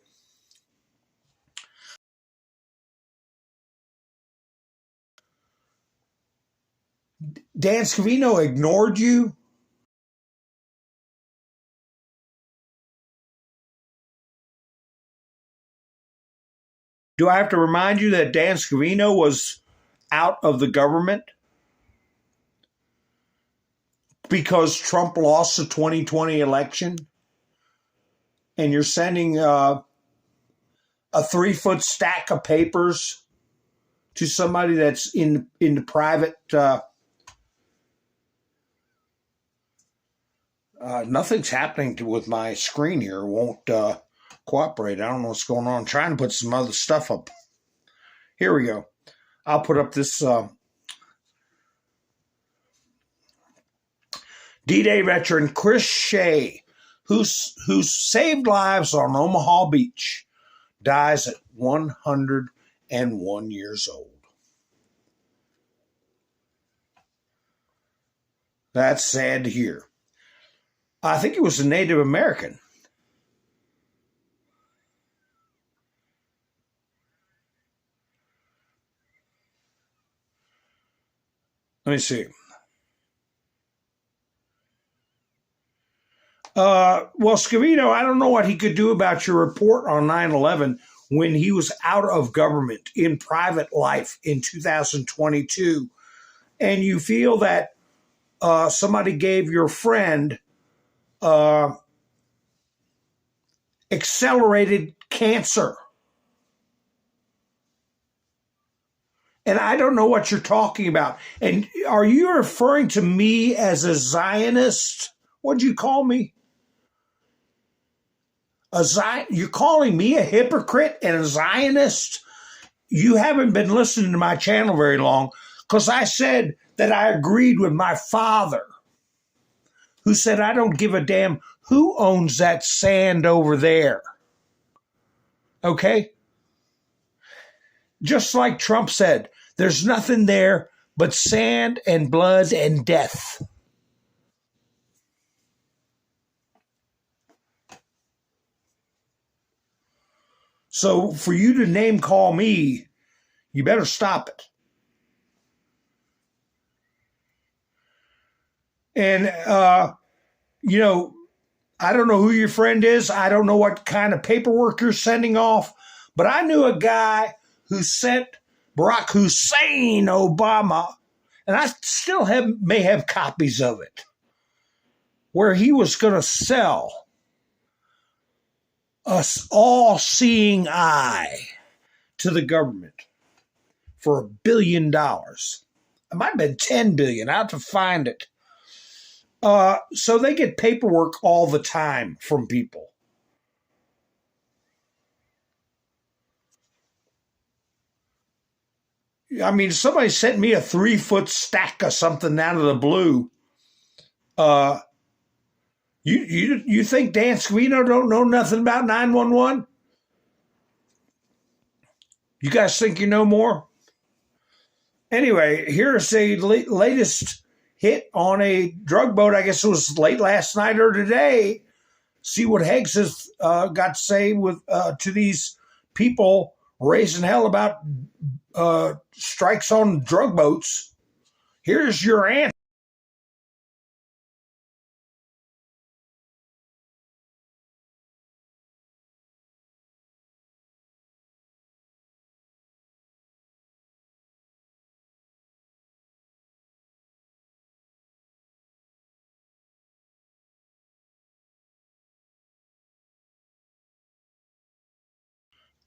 Dan Scavino ignored you? Do I have to remind you that Dan Scavino was out of the government because Trump lost the 2020 election, and you're sending a 3-foot stack of papers to somebody that's in the private. Nothing's happening with my screen here. It won't cooperate. I don't know what's going on. I'm trying to put some other stuff up. Here we go. I'll put up this D-Day veteran Chris Shea, who saved lives on Omaha Beach, dies at 101 years old. That's sad to hear. I think he was a Native American. Let me see. Well, Scavino, I don't know what he could do about your report on 9/11 when he was out of government in private life in 2022, and you feel that somebody gave your friend accelerated cancer. And I don't know what you're talking about. And are you referring to me as a Zionist? What'd you call me? You're calling me a hypocrite and a Zionist? You haven't been listening to my channel very long, because I said that I agreed with my father, who said, I don't give a damn who owns that sand over there. Okay? Just like Trump said, there's nothing there but sand and blood and death. So for you to name call me, you better stop it. And, you know, I don't know who your friend is. I don't know what kind of paperwork you're sending off. But I knew a guy who sent Barack Hussein Obama, and I still may have copies of it, where he was going to sell us all-seeing eye to the government for $1 billion. It might have been $10 billion. I have to find it. So they get paperwork all the time from people. I mean, somebody sent me a 3-foot stack of something out of the blue. You think Dan Scavino don't know nothing about 911? You guys think you know more? Anyway, here's a latest hit on a drug boat. I guess it was late last night or today. See what Heggs has got to say to these people raising hell about strikes on drug boats. Here's your answer.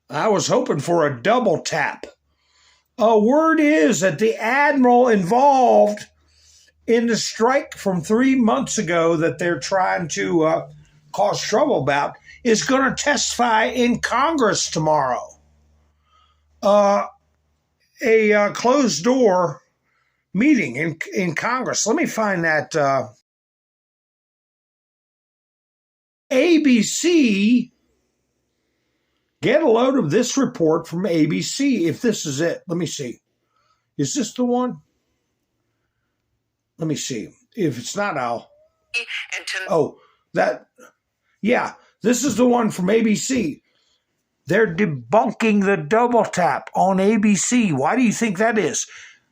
I was hoping for a double tap. Word is that the admiral involved in the strike from 3 months ago that they're trying to cause trouble about is going to testify in Congress tomorrow. A closed door meeting in Congress. Let me find that. ABC. Get a load of this report from ABC, if this is it. Let me see. Is this the one? Let me see. If it's not, I'll... Yeah, this is the one from ABC. They're debunking the double tap on ABC. Why do you think that is?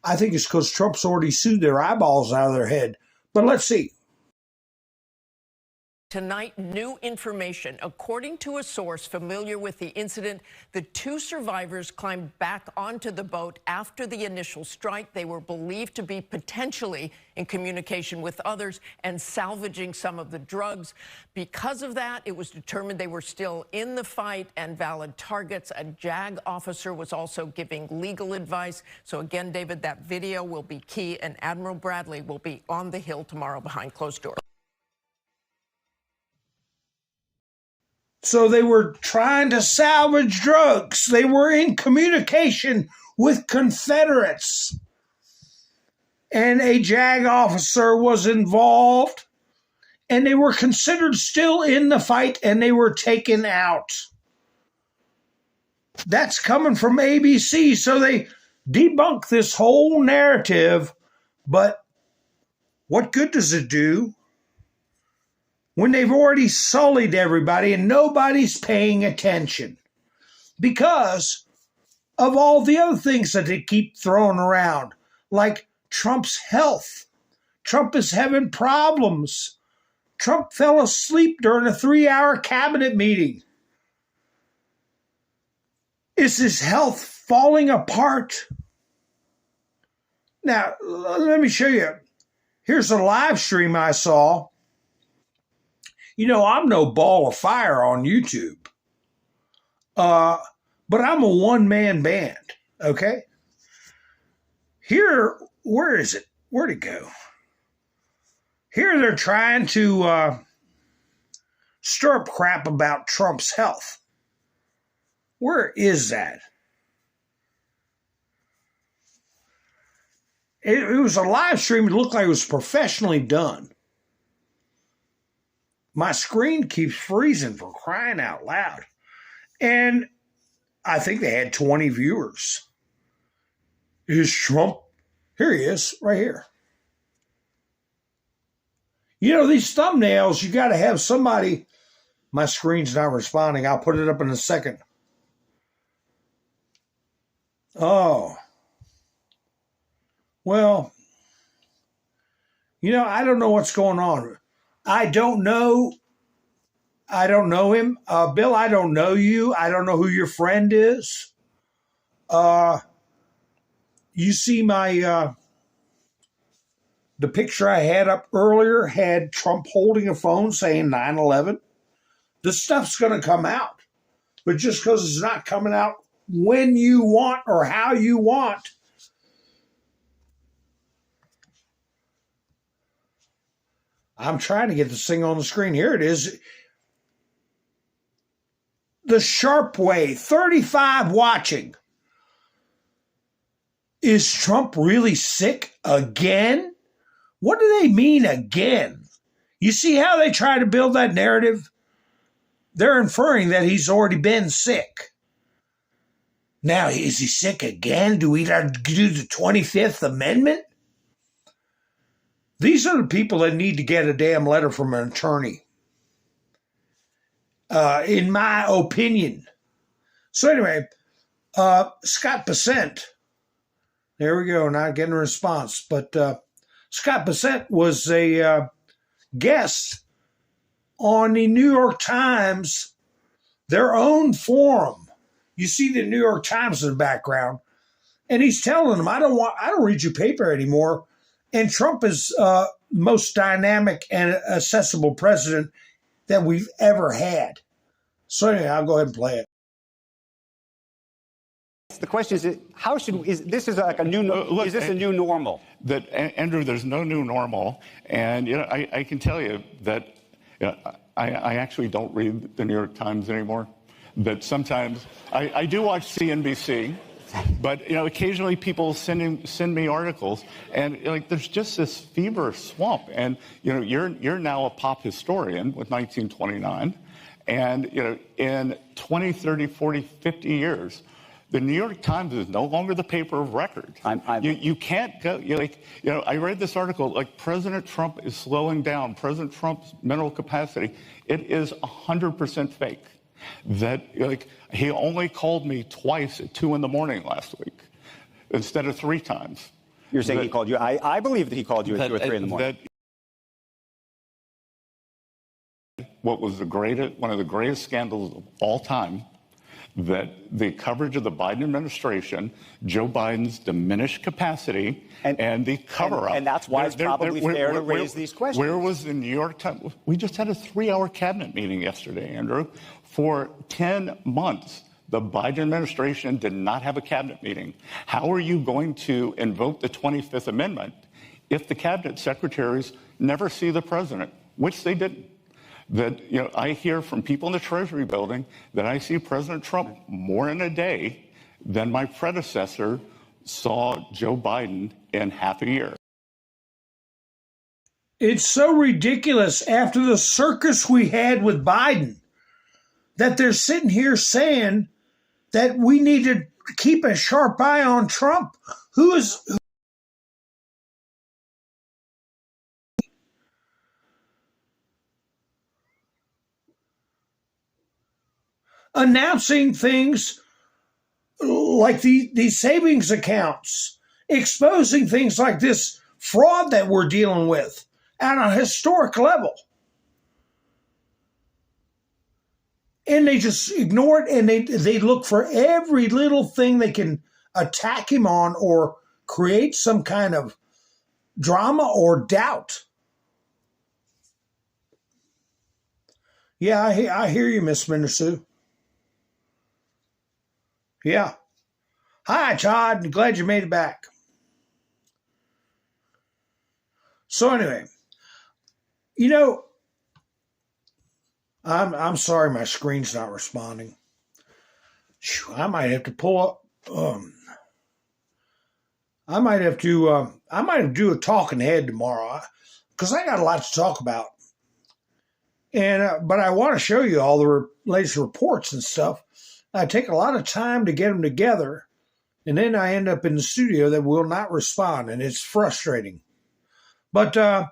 I think it's because Trump's already sued their eyeballs out of their head. But let's see. Tonight, new information. According to a source familiar with the incident, the two survivors climbed back onto the boat after the initial strike. They were believed to be potentially in communication with others and salvaging some of the drugs. Because of that, it was determined they were still in the fight and valid targets. A JAG officer was also giving legal advice. So again, David, that video will be key, and Admiral Bradley will be on the Hill tomorrow behind closed doors. So they were trying to salvage drugs. They were in communication with Confederates. And a JAG officer was involved. And they were considered still in the fight, and they were taken out. That's coming from ABC. So they debunk this whole narrative. But what good does it do when they've already sullied everybody and nobody's paying attention because of all the other things that they keep throwing around, like Trump's health? Trump is having problems. Trump fell asleep during a 3-hour cabinet meeting. Is his health falling apart? Now, let me show you. Here's a live stream I saw. You know, I'm no ball of fire on YouTube. But I'm a one-man band, okay? Here, where is it? Where'd it go? Here they're trying to stir up crap about Trump's health. Where is that? It was a live stream. It looked like it was professionally done. My screen keeps freezing, for crying out loud. And I think they had 20 viewers. Is Trump? Here he is, right here. You know, these thumbnails, you got to have somebody. My screen's not responding. I'll put it up in a second. Oh. Well, you know, I don't know what's going on. I don't know him. Bill, I don't know you. I don't know who your friend is. You see my, the picture I had up earlier had Trump holding a phone saying 9/11. This stuff's going to come out. But just because it's not coming out when you want or how you want, I'm trying to get this thing on the screen. Here it is. The Sharp Way, 35 watching. Is Trump really sick again? What do they mean again? You see how they try to build that narrative? They're inferring that he's already been sick. Now, is he sick again? Do we do the 25th Amendment? These are the people that need to get a damn letter from an attorney. In my opinion. So anyway, Scott Bessent. There we go. Not getting a response. But Scott Bessent was a guest on the New York Times, their own forum. You see the New York Times in the background. And he's telling them, I don't read your paper anymore. And Trump is the most dynamic and accessible president that we've ever had. So anyway, I'll go ahead and play it. The question is, is this like a new? Is this a new normal? That Andrew, there's no new normal, and you know, I can tell you that I actually don't read the New York Times anymore. But sometimes I do watch CNBC. But you know, occasionally people send me articles, and like there's just this fever swamp. And you know, you're now a pop historian with 1929, and you know, in 20, 30, 40, 50 years, the New York Times is no longer the paper of record. You can't go. I read this article. Like President Trump is slowing down. President Trump's mental capacity. It is 100% fake. That he only called me twice at 2 a.m. last week instead of 3 times. You're saying he called you? I believe that he called you at 2 or 3 in the morning. what was one of the greatest scandals of all time, that the coverage of the Biden administration, Joe Biden's diminished capacity, and the cover-up. And that's why it's probably fair to raise these questions. Where was the New York Times? We just had a 3-hour cabinet meeting yesterday, Andrew. For 10 months, the Biden administration did not have a cabinet meeting. How are you going to invoke the 25th Amendment if the cabinet secretaries never see the president, which they didn't? That, I hear from people in the Treasury building that I see President Trump more in a day than my predecessor saw Joe Biden in half a year. It's so ridiculous after the circus we had with Biden that they're sitting here saying that we need to keep a sharp eye on Trump. Who is announcing things like these savings accounts, exposing things like this fraud that we're dealing with at a historic level. And they just ignore it, and they look for every little thing they can attack him on or create some kind of drama or doubt. Yeah, I hear you, Miss Minnesota. Yeah. Hi, Todd. Glad you made it back. So anyway, I'm sorry my screen's not responding. I might have to pull up. I might have to do a talking head tomorrow because I got a lot to talk about. And but I want to show you all the latest reports and stuff. I take a lot of time to get them together, and then I end up in the studio that will not respond, and it's frustrating. But I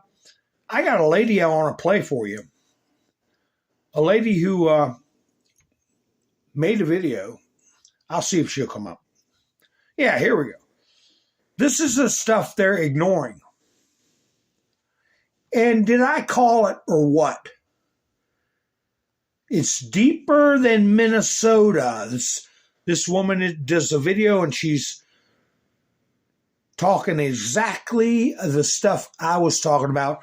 got a lady I want to play for you. A lady who made a video. I'll see if she'll come up. Yeah, here we go. This is the stuff they're ignoring. And did I call it or what? It's deeper than Minnesota. This woman does a video and she's talking exactly the stuff I was talking about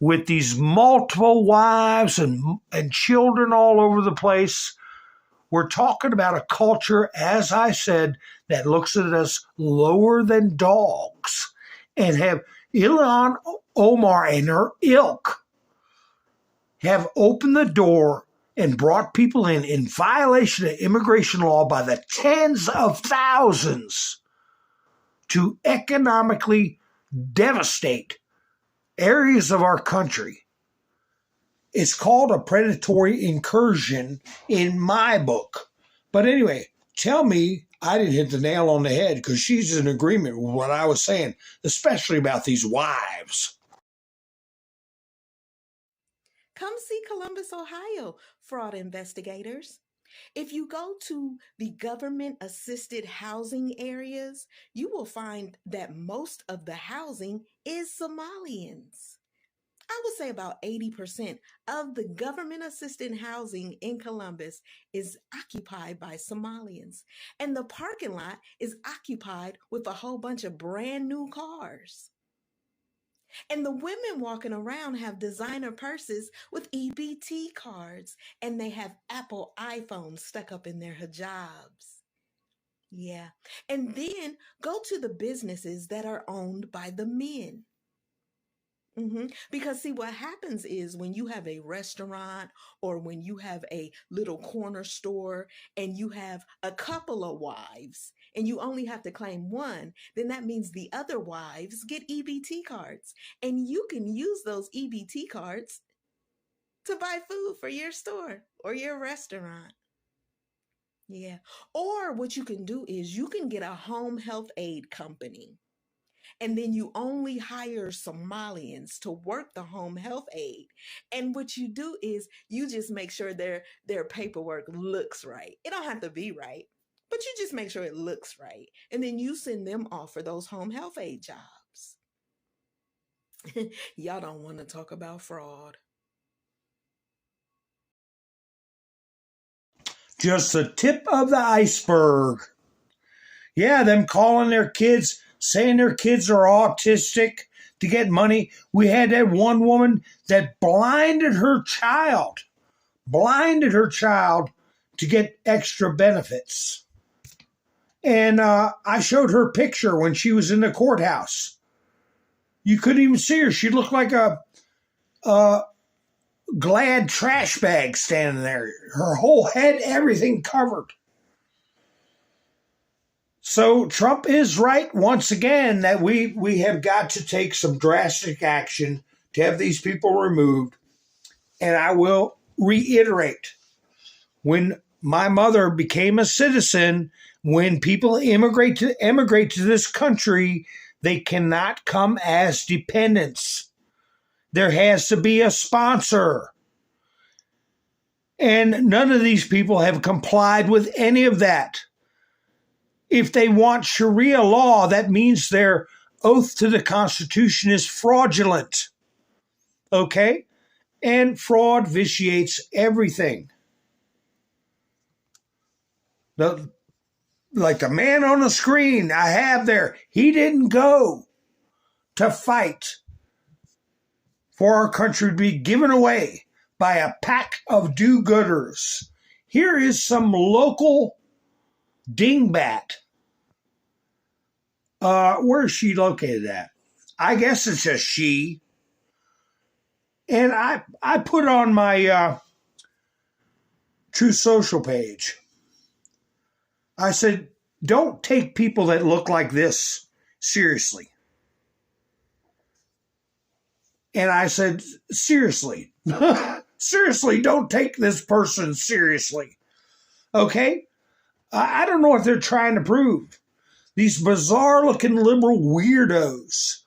with these multiple wives and children all over the place. We're talking about a culture, as I said, that looks at us lower than dogs and have Ilhan Omar and her ilk have opened the door and brought people in violation of immigration law by the tens of thousands to economically devastate areas of our country. It's called a predatory incursion in my book. But anyway, tell me I didn't hit the nail on the head because she's in agreement with what I was saying, especially about these wives. Come see Columbus, Ohio, fraud investigators. If you go to the government-assisted housing areas, you will find that most of the housing is Somalians. I would say about 80% of the government-assisted housing in Columbus is occupied by Somalians. And the parking lot is occupied with a whole bunch of brand new cars. And the women walking around have designer purses with EBT cards, and they have Apple iPhones stuck up in their hijabs. Yeah. And then go to the businesses that are owned by the men. Because see, what happens is when you have a restaurant or when you have a little corner store and you have a couple of wives and you only have to claim one, then that means the other wives get EBT cards, and you can use those EBT cards to buy food for your store or your restaurant. Yeah. Or what you can do is you can get a home health aid company. And then you only hire Somalians to work the home health aid. And what you do is you just make sure their paperwork looks right. It don't have to be right, but you just make sure it looks right. And then you send them off for those home health aid jobs. Y'all don't want to talk about fraud. just the tip of the iceberg. Yeah, them calling their kids, saying their kids are autistic to get money. We had that one woman that blinded her child to get extra benefits. And I showed her picture when she was in the courthouse. You couldn't even see her. She looked like a Glad trash bag standing there. Her whole head, everything covered. So Trump is right once again that we have got to take some drastic action to have these people removed. And I will reiterate, when my mother became a citizen, when people emigrate to this country, they cannot come as dependents. There has to be a sponsor. And none of these people have complied with any of that. If they want Sharia law, that means their oath to the Constitution is fraudulent. Okay? And fraud vitiates everything. Like the man on the screen I have there, he didn't go to fight for our country to be given away by a pack of do-gooders. Here is some local dingbat. Where is she located at? I guess it's a she. And I put on my True Social page. I said, don't take people that look like this seriously. And I said, seriously, seriously, don't take this person seriously. Okay? I don't know what they're trying to prove. These bizarre looking liberal weirdos.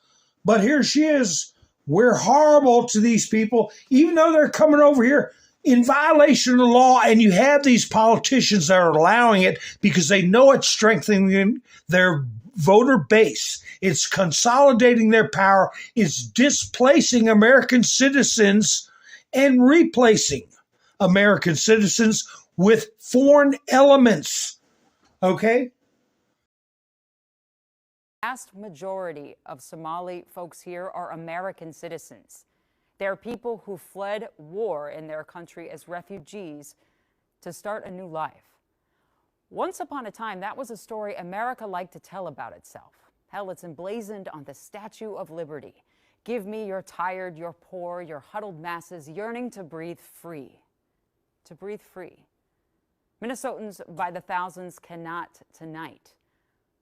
But here she is. We're horrible to these people, even though they're coming over here in violation of the law. And you have these politicians that are allowing it because they know it's strengthening their voter base. It's consolidating their power. It's displacing American citizens and replacing American citizens with foreign elements. Okay? The vast majority of Somali folks here are American citizens. They're people who fled war in their country as refugees to start a new life. Once upon a time, that was a story America liked to tell about itself. Hell, it's emblazoned on the Statue of Liberty. Give me your tired, your poor, your huddled masses yearning to breathe free. To breathe free. Minnesotans by the thousands cannot tonight.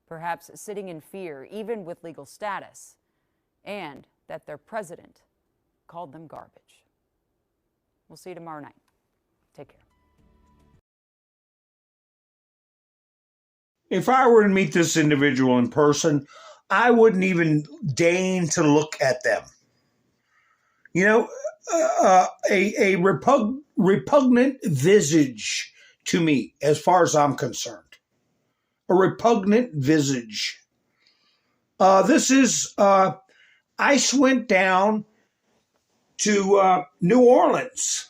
Perhaps sitting in fear, even with legal status, and that their president called them garbage. We'll see you tomorrow night. Take care. If I were to meet this individual in person, I wouldn't even deign to look at them. You know, a repugnant visage to me, as far as I'm concerned. A repugnant visage. This is, ICE went down to New Orleans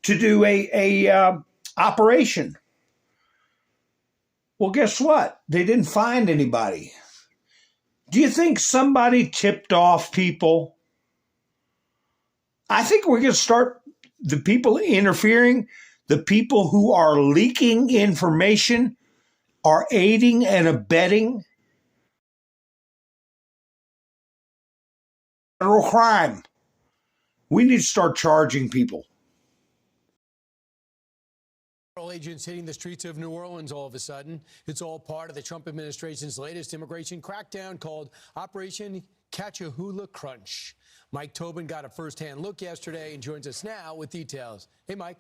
to do a operation. Well, guess what? They didn't find anybody. Do you think somebody tipped off people? I think we're going to start the people interfering, the people who are leaking information, are aiding and abetting federal crime. We need to start charging people. Federal agents hitting the streets of New Orleans all of a sudden. It's all part of the Trump administration's latest immigration crackdown called Operation Catch-a-Hula Crunch. Mike Tobin got a first-hand look yesterday and joins us now with details. Hey, Mike.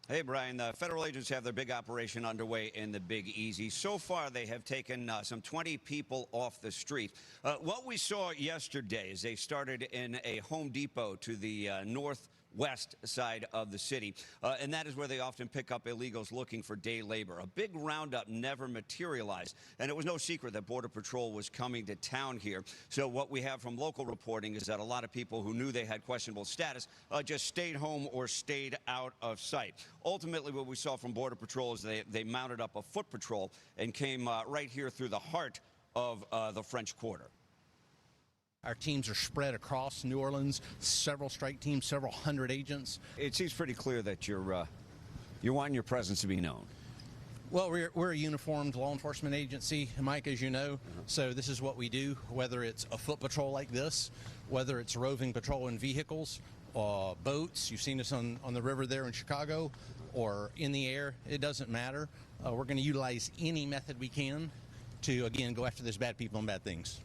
Hey, Brian. The federal agents have their big operation underway in the Big Easy. So far, they have taken some 20 people off the street. What we saw yesterday is they started in a Home Depot to the west side of the city. And that is where they often pick up illegals looking for day labor. A big roundup never materialized, and it was no secret that Border Patrol was coming to town here. So what we have from local reporting is that a lot of people who knew they had questionable status just stayed home or stayed out of sight. Ultimately, what we saw from Border Patrol is they mounted up a foot patrol and came right here through the heart of the French Quarter. Our teams are spread across New Orleans, several strike teams, several hundred agents. It seems pretty clear that you're wanting your presence to be known. Well, we're a uniformed law enforcement agency, Mike, as you know, so this is what we do, whether it's a foot patrol like this, whether it's roving patrol in vehicles, boats, you've seen us on the river there in Chicago, or in the air, it doesn't matter. We're going to utilize any method we can to, again, go after those bad people and bad things.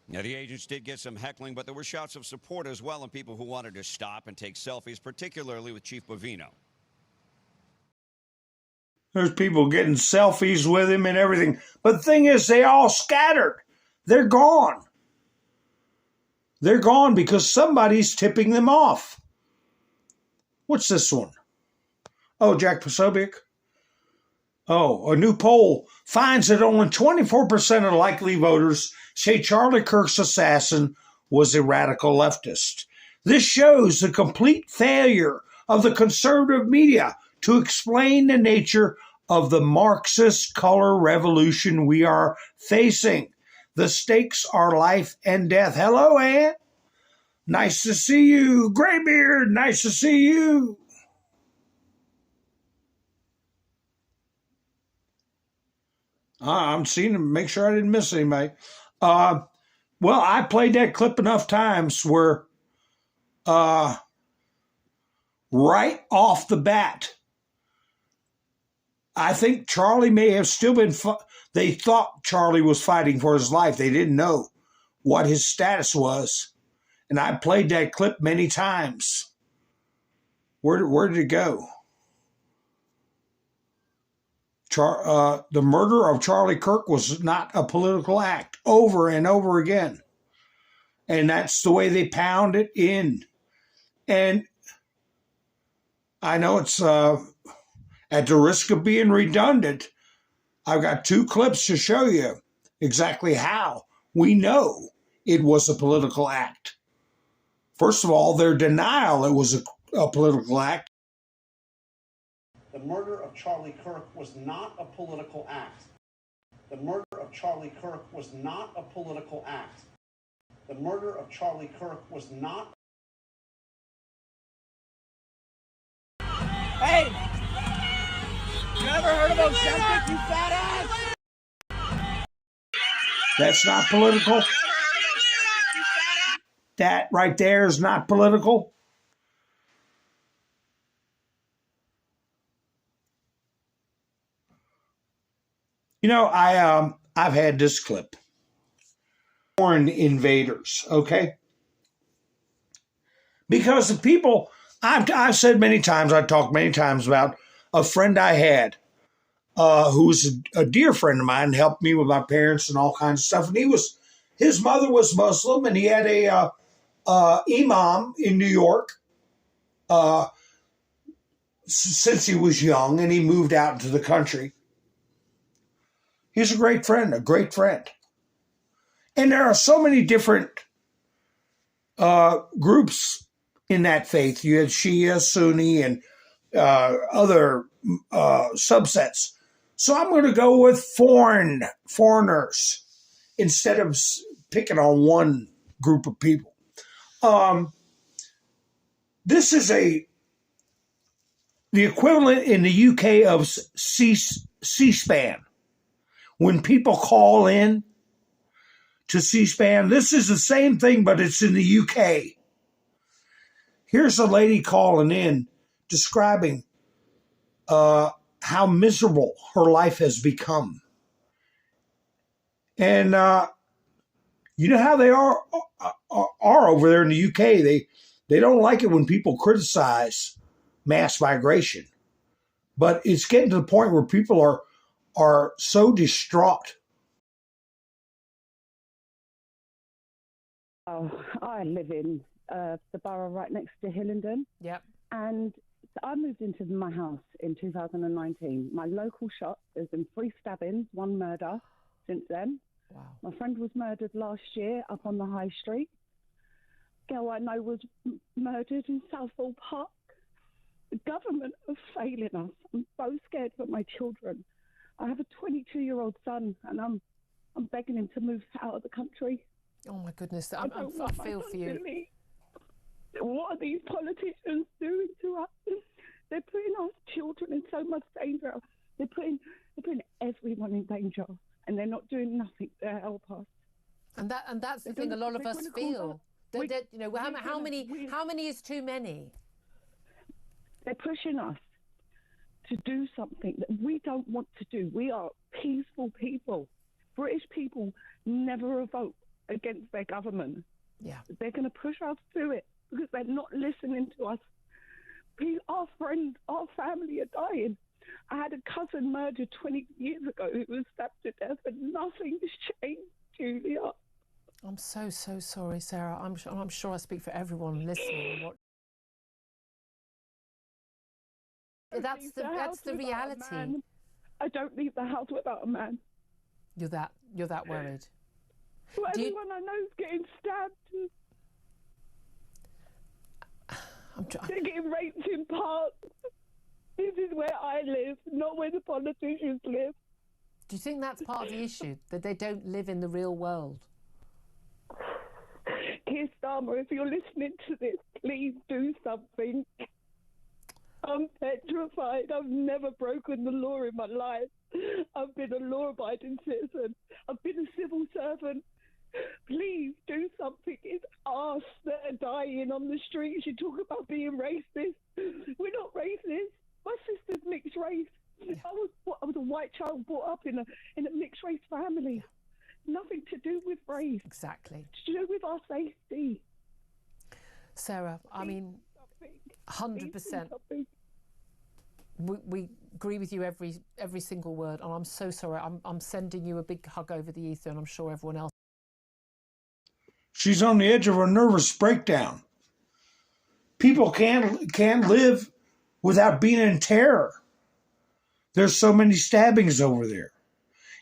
Now, the agents did get some heckling, but there were shouts of support as well and people who wanted to stop and take selfies, particularly with Chief Bovino. There's people getting selfies with him and everything. But the thing is, they all scattered. They're gone. They're gone because somebody's tipping them off. What's this one? Oh, Jack Posobiec. Oh, a new poll finds that only 24% of likely voters say Charlie Kirk's assassin was a radical leftist. This shows the complete failure of the conservative media to explain the nature of the Marxist color revolution we are facing. The stakes are life and death. Hello, Ann. Nice to see you. Graybeard, nice to see you. I'm seeing to make sure I didn't miss anybody. Well, I played that clip enough times where right off the bat, I think Charlie may have still been, they thought Charlie was fighting for his life. They didn't know what his status was. And I played that clip many times. Where did it go? The murder of Charlie Kirk was not a political act, over and over again. And that's the way they pound it in. And I know it's at the risk of being redundant, I've got two clips to show you exactly how we know it was a political act. First of all, their denial it was a political act. The murder of Charlie Kirk was not a political act. The murder of Charlie Kirk was not a political act. The murder of Charlie Kirk was not. Hey! You ever heard of Ozempic, you fat ass? That's not political. That right there is not political. You know, I've had this clip. Foreign invaders, okay? Because the people, I've said many times, I've talked many times about a friend I had who was a dear friend of mine, helped me with my parents and all kinds of stuff. And his mother was Muslim, and he had a imam in New York since he was young, and he moved out into the country. He's a great friend. And there are so many different groups in that faith. You had Shia, Sunni, and other subsets. So I'm going to go with foreigners instead of picking on one group of people. This is the equivalent in the UK of C-SPAN. When people call in to C-SPAN, this is the same thing, but it's in the UK. Here's a lady calling in describing how miserable her life has become. And you know how they are over there in the UK. They don't like it when people criticize mass migration. But it's getting to the point where people are so distraught. I live in the borough right next to Hillingdon. Yep. And so I moved into my house in 2019. My local shop, there's been 3 stabbings, 1 murder since then. Wow. My friend was murdered last year up on the high street. Girl I know was murdered in Southall Park. The government are failing us. I'm so scared for my children. I have a 22-year-old son, and I'm begging him to move out of the country. Oh my goodness, I feel for you. What are these politicians doing to us? They're putting our children in so much danger. They're putting everyone in danger, and they're not doing nothing to help us. And that's the thing a lot of us feel. That, you know, how many is too many? They're pushing us to do something that we don't want to do. We are peaceful people. British people never vote against their government. Yeah. They're going to push us to it because they're not listening to us. Our friends, our family are dying. I had a cousin murdered 20 years ago who was stabbed to death, and nothing's changed, Julia. I'm so sorry, Sarah. I'm sure I speak for everyone listening. That's the reality. I don't leave the house without a man. You're that worried. Well, everyone I know is getting stabbed. They're getting raped in parks. This is where I live, not where the politicians live. Do you think that's part of the issue, that they don't live in the real world? Keir Starmer, if you're listening to this, please do something. I'm petrified. I've never broken the law in my life. I've been a law-abiding citizen. I've been a civil servant. Please do something. It's us that are dying on the streets. You talk about being racist. We're not racist. My sister's mixed race. Yeah. I was a white child brought up in a mixed race family. Yeah. Nothing to do with race. Exactly. It's to do with our safety. Sarah, I mean, 100%. We agree with you every single word, and I'm so sorry. I'm sending you a big hug over the ether, and I'm sure everyone else. She's on the edge of a nervous breakdown. People can't live without being in terror. There's so many stabbings over there.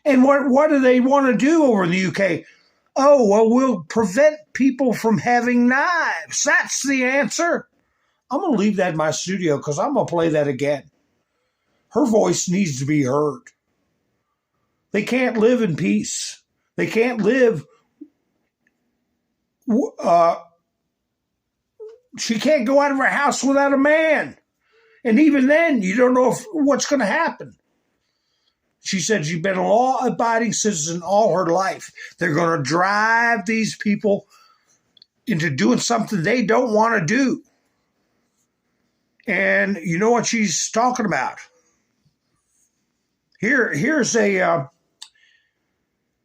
And what do they want to do over in the UK? Oh, well, we'll prevent people from having knives. That's the answer. I'm going to leave that in my studio because I'm going to play that again. Her voice needs to be heard. They can't live in peace. They can't live. She can't go out of her house without a man. And even then, you don't know what's going to happen. She said she's been a law-abiding citizen all her life. They're going to drive these people into doing something they don't want to do. And you know what she's talking about. Here's a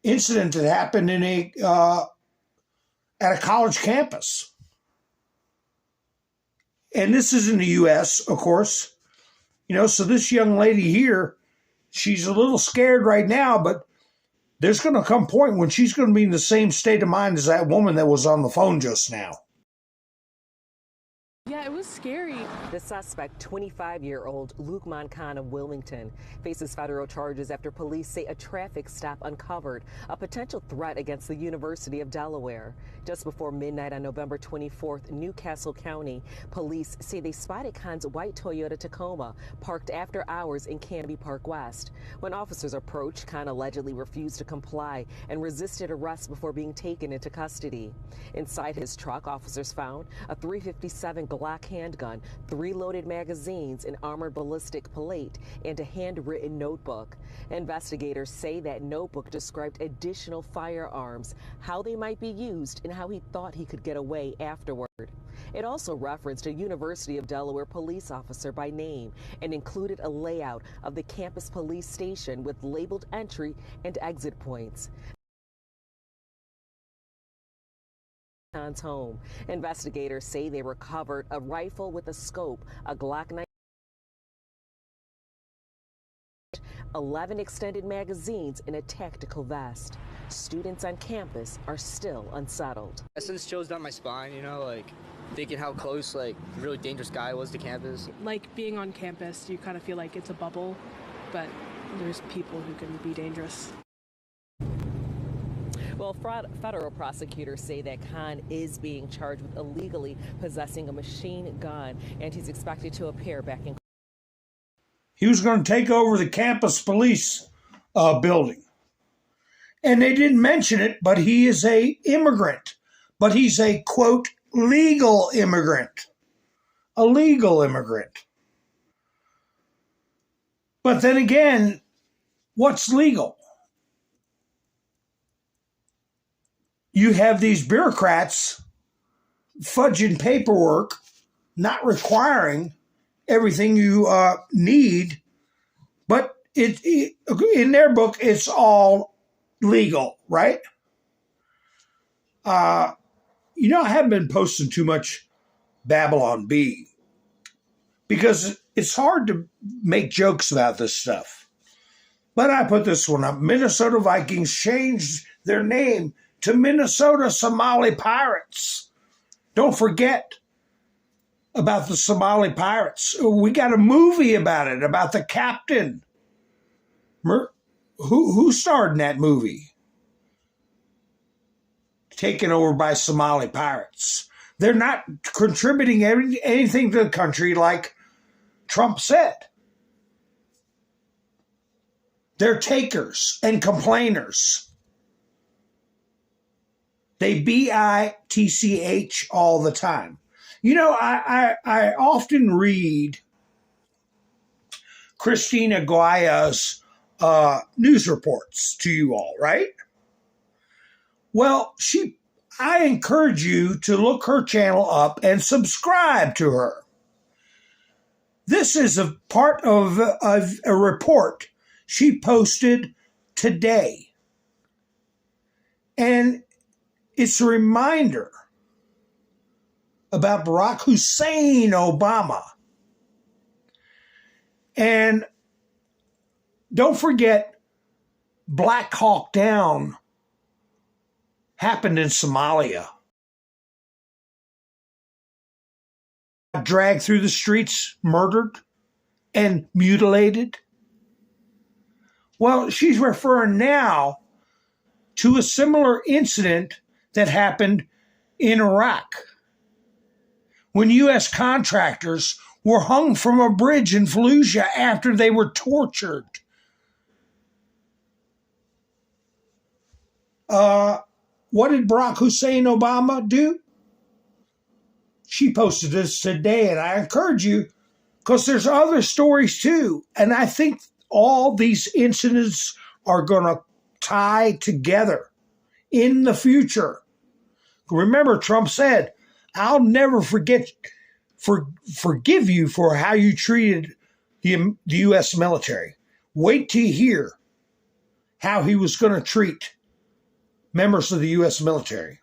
incident that happened in at a college campus. And this is in the U.S., of course. You know, so this young lady here, she's a little scared right now, but there's going to come a point when she's going to be in the same state of mind as that woman that was on the phone just now. Yeah, it was scary. The suspect, 25-year-old Luke Moncon of Wilmington, faces federal charges after police say a traffic stop uncovered a potential threat against the University of Delaware. Just before midnight on November 24th, Newcastle County police say they spotted Con's white Toyota Tacoma parked after hours in Canby Park West. When officers approached, Con allegedly refused to comply and resisted arrest before being taken into custody. Inside his truck, officers found a .357 Glock handgun, 3 loaded magazines, an armored ballistic plate, and a handwritten notebook. Investigators say that notebook described additional firearms, how they might be used, and how he thought he could get away afterward. It also referenced a University of Delaware police officer by name and included a layout of the campus police station with labeled entry and exit points. Con's home. Investigators say they recovered a rifle with a scope, a Glock 19, 11 extended magazines, and a tactical vest. Students on campus are still unsettled. I since chills down my spine, you know, like thinking how close, like, the really dangerous guy was to campus. Like being on campus, you kind of feel like it's a bubble, but there's people who can be dangerous. Well, federal prosecutors say that Khan is being charged with illegally possessing a machine gun, and he's expected to appear back in. He was going to take over the campus police building. And they didn't mention it, but he is a immigrant. But he's a, quote, legal immigrant. A legal immigrant. But then again, what's legal? You have these bureaucrats fudging paperwork, not requiring everything you need, but in their book, it's all legal, right? I haven't been posting too much Babylon Bee because it's hard to make jokes about this stuff. But I put this one up. Minnesota Vikings changed their name to Minnesota Somali Pirates. Don't forget about the Somali Pirates. We got a movie about it, about the captain. Who starred in that movie? Taken over by Somali pirates. They're not contributing anything to the country like Trump said. They're takers and complainers. They bitch all the time. I often read Christina Guaya's news reports to you all, right? Well, I encourage you to look her channel up and subscribe to her. This is a part of a report she posted today. And it's a reminder about Barack Hussein Obama. And don't forget, Black Hawk Down happened in Somalia. Dragged through the streets, murdered, and mutilated. Well, she's referring now to a similar incident that happened in Iraq when U.S. contractors were hung from a bridge in Fallujah after they were tortured. What did Barack Hussein Obama do? She posted this today, and I encourage you, because there's other stories too. And I think all these incidents are going to tie together in the future. Remember, Trump said, I'll never forgive you for how you treated the U.S. military. Wait till you hear how he was going to treat members of the U.S. military.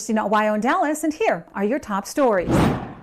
Ohio and Dallas, and here are your top stories.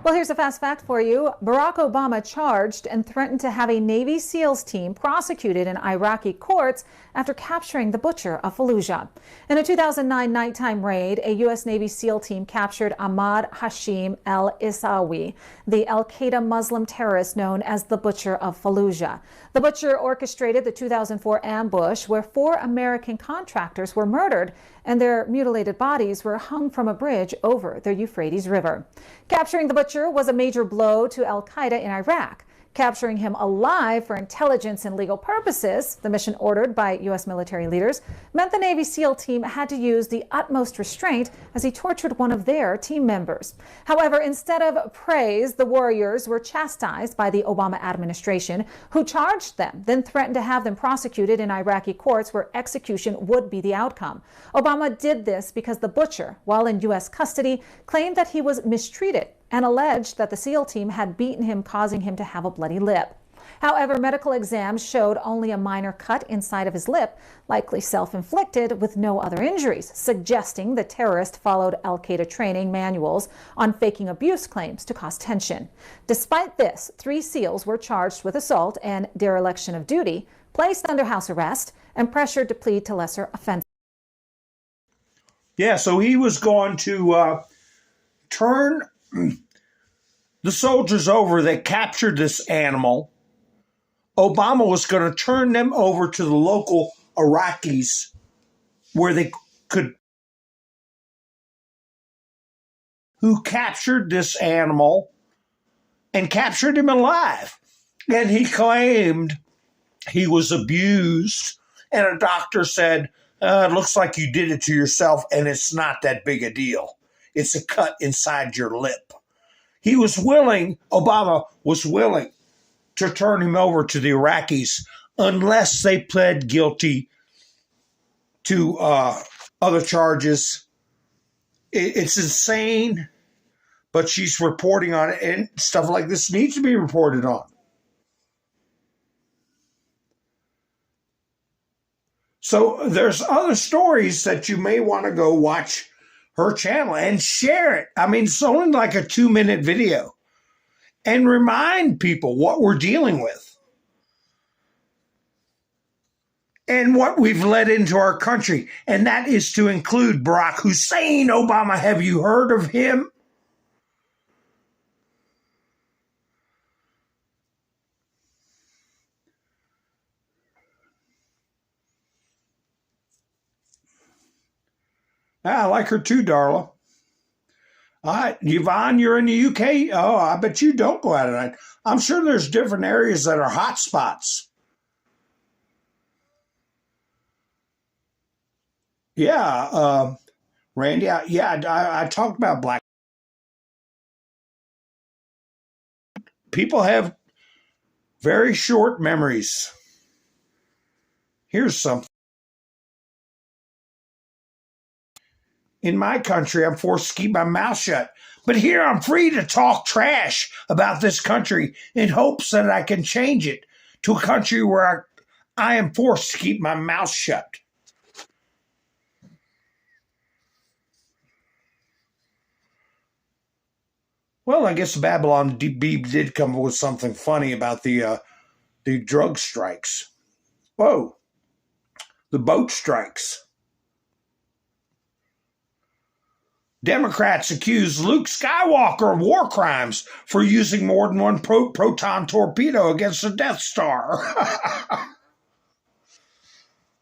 Well, here's a fast fact for you. Barack Obama charged and threatened to have a Navy SEALs team prosecuted in Iraqi courts after capturing the butcher of Fallujah. In a 2009 nighttime raid, a U.S. Navy SEAL team captured Ahmad Hashim al-Isawi, the al-Qaeda Muslim terrorist known as the Butcher of Fallujah. The butcher orchestrated the 2004 ambush where 4 American contractors were murdered and their mutilated bodies were hung from a bridge over the Euphrates River. Capturing the butcher was a major blow to al-Qaeda in Iraq. Capturing him alive for intelligence and legal purposes, the mission ordered by U.S. military leaders, meant the Navy SEAL team had to use the utmost restraint as he tortured one of their team members. However, instead of praise, the warriors were chastised by the Obama administration, who charged them, then threatened to have them prosecuted in Iraqi courts where execution would be the outcome. Obama did this because the butcher, while in U.S. custody, claimed that he was mistreated and alleged that the SEAL team had beaten him, causing him to have a bloody lip. However, medical exams showed only a minor cut inside of his lip, likely self-inflicted with no other injuries, suggesting the terrorist followed al-Qaeda training manuals on faking abuse claims to cause tension. Despite this, 3 SEALs were charged with assault and dereliction of duty, placed under house arrest, and pressured to plead to lesser offenses. Yeah, so he was going to turn the soldiers over that captured this animal. Obama was going to turn them over to the local Iraqis where they could, who captured this animal and captured him alive. And he claimed he was abused, and a doctor said, it looks like you did it to yourself, and it's not that big a deal. It's a cut inside your lip. He was willing, Obama was willing to turn him over to the Iraqis unless they pled guilty to other charges. It's insane, but she's reporting on it, and stuff like this needs to be reported on. So there's other stories that you may want to go watch her channel and share it. I mean, it's only like a 2-minute video. And remind people what we're dealing with and what we've led into our country. And that is to include Barack Hussein Obama. Have you heard of him? I like her too, Darla. All right, Yvonne, you're in the UK. Oh, I bet you don't go out at night. I'm sure there's different areas that are hot spots. Yeah, Randy, I talked about black. People have very short memories. Here's something. In my country, I'm forced to keep my mouth shut. But here I'm free to talk trash about this country in hopes that I can change it to a country where I am forced to keep my mouth shut. Well, I guess Babylon Bee did come up with something funny about the drug strikes. Whoa, the boat strikes. Democrats accuse Luke Skywalker of war crimes for using more than one proton torpedo against the Death Star.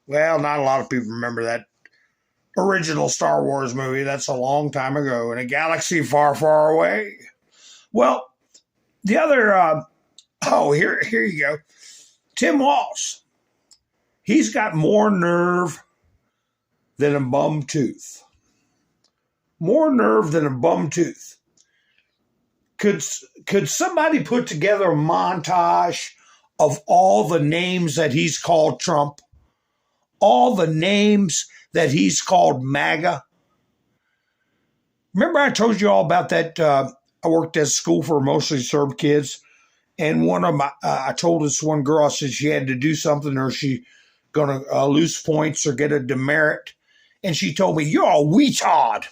Well, not a lot of people remember that original Star Wars movie. That's a long time ago in a galaxy far, far away. Well, the other, here you go. Tim Walsh. He's got more nerve than a bum tooth. More nerve than a bum tooth. Could somebody put together a montage of all the names that he's called Trump? All the names that he's called MAGA? Remember I told you all about that? I worked at a school for mostly served kids. And one of my, I told this one girl, I said she had to do something or she going to lose points or get a demerit. And she told me, you're a retard.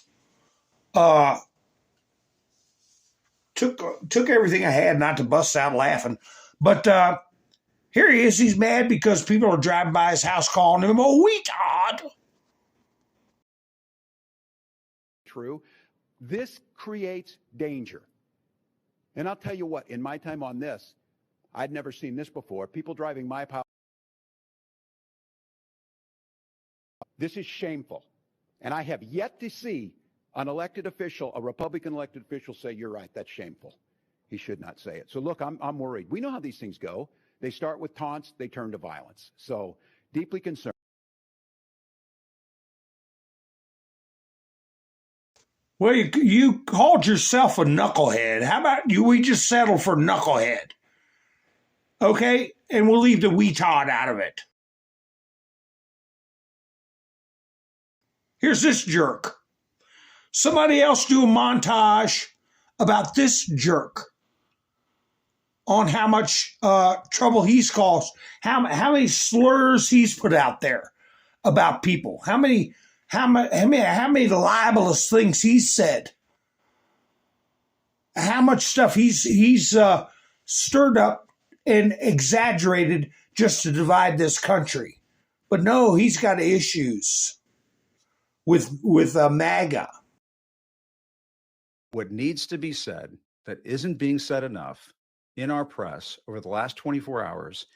Took everything I had not to bust out laughing. But here he is. He's mad because people are driving by his house calling him a retard. True. This creates danger. And I'll tell you what, in my time on this, I'd never seen this before. People driving my power. This is shameful. And I have yet to see an elected official, a Republican elected official, say, you're right, that's shameful. He should not say it. So look, I'm worried. We know how these things go. They start with taunts, they turn to violence. So deeply concerned. Well, you called yourself a knucklehead. How about we just settle for knucklehead? Okay? And we'll leave the retard out of it. Here's this jerk. Somebody else do a montage about this jerk on how much trouble he's caused, how many slurs he's put out there about people, how many libelous things he's said, how much stuff he's stirred up and exaggerated just to divide this country. But no, he's got issues with MAGA. what needs to be said that isn't being said enough in our press over the last 24 hours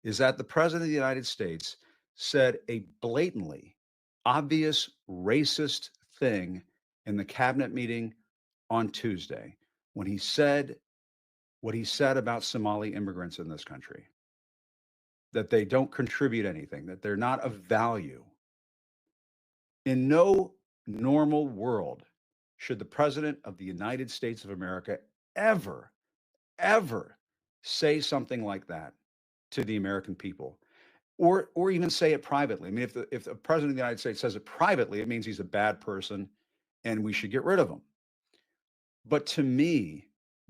is that the President of the United States said a blatantly obvious racist thing in the cabinet meeting on Tuesday when he said what he said about Somali immigrants in this country, that they don't contribute anything, that they're not of value. In no normal world should the President of the United States of America ever say something like that to the American people, or even say it privately. I mean, if the President of the United States says it privately, it means he's a bad person and we should get rid of him. But to me,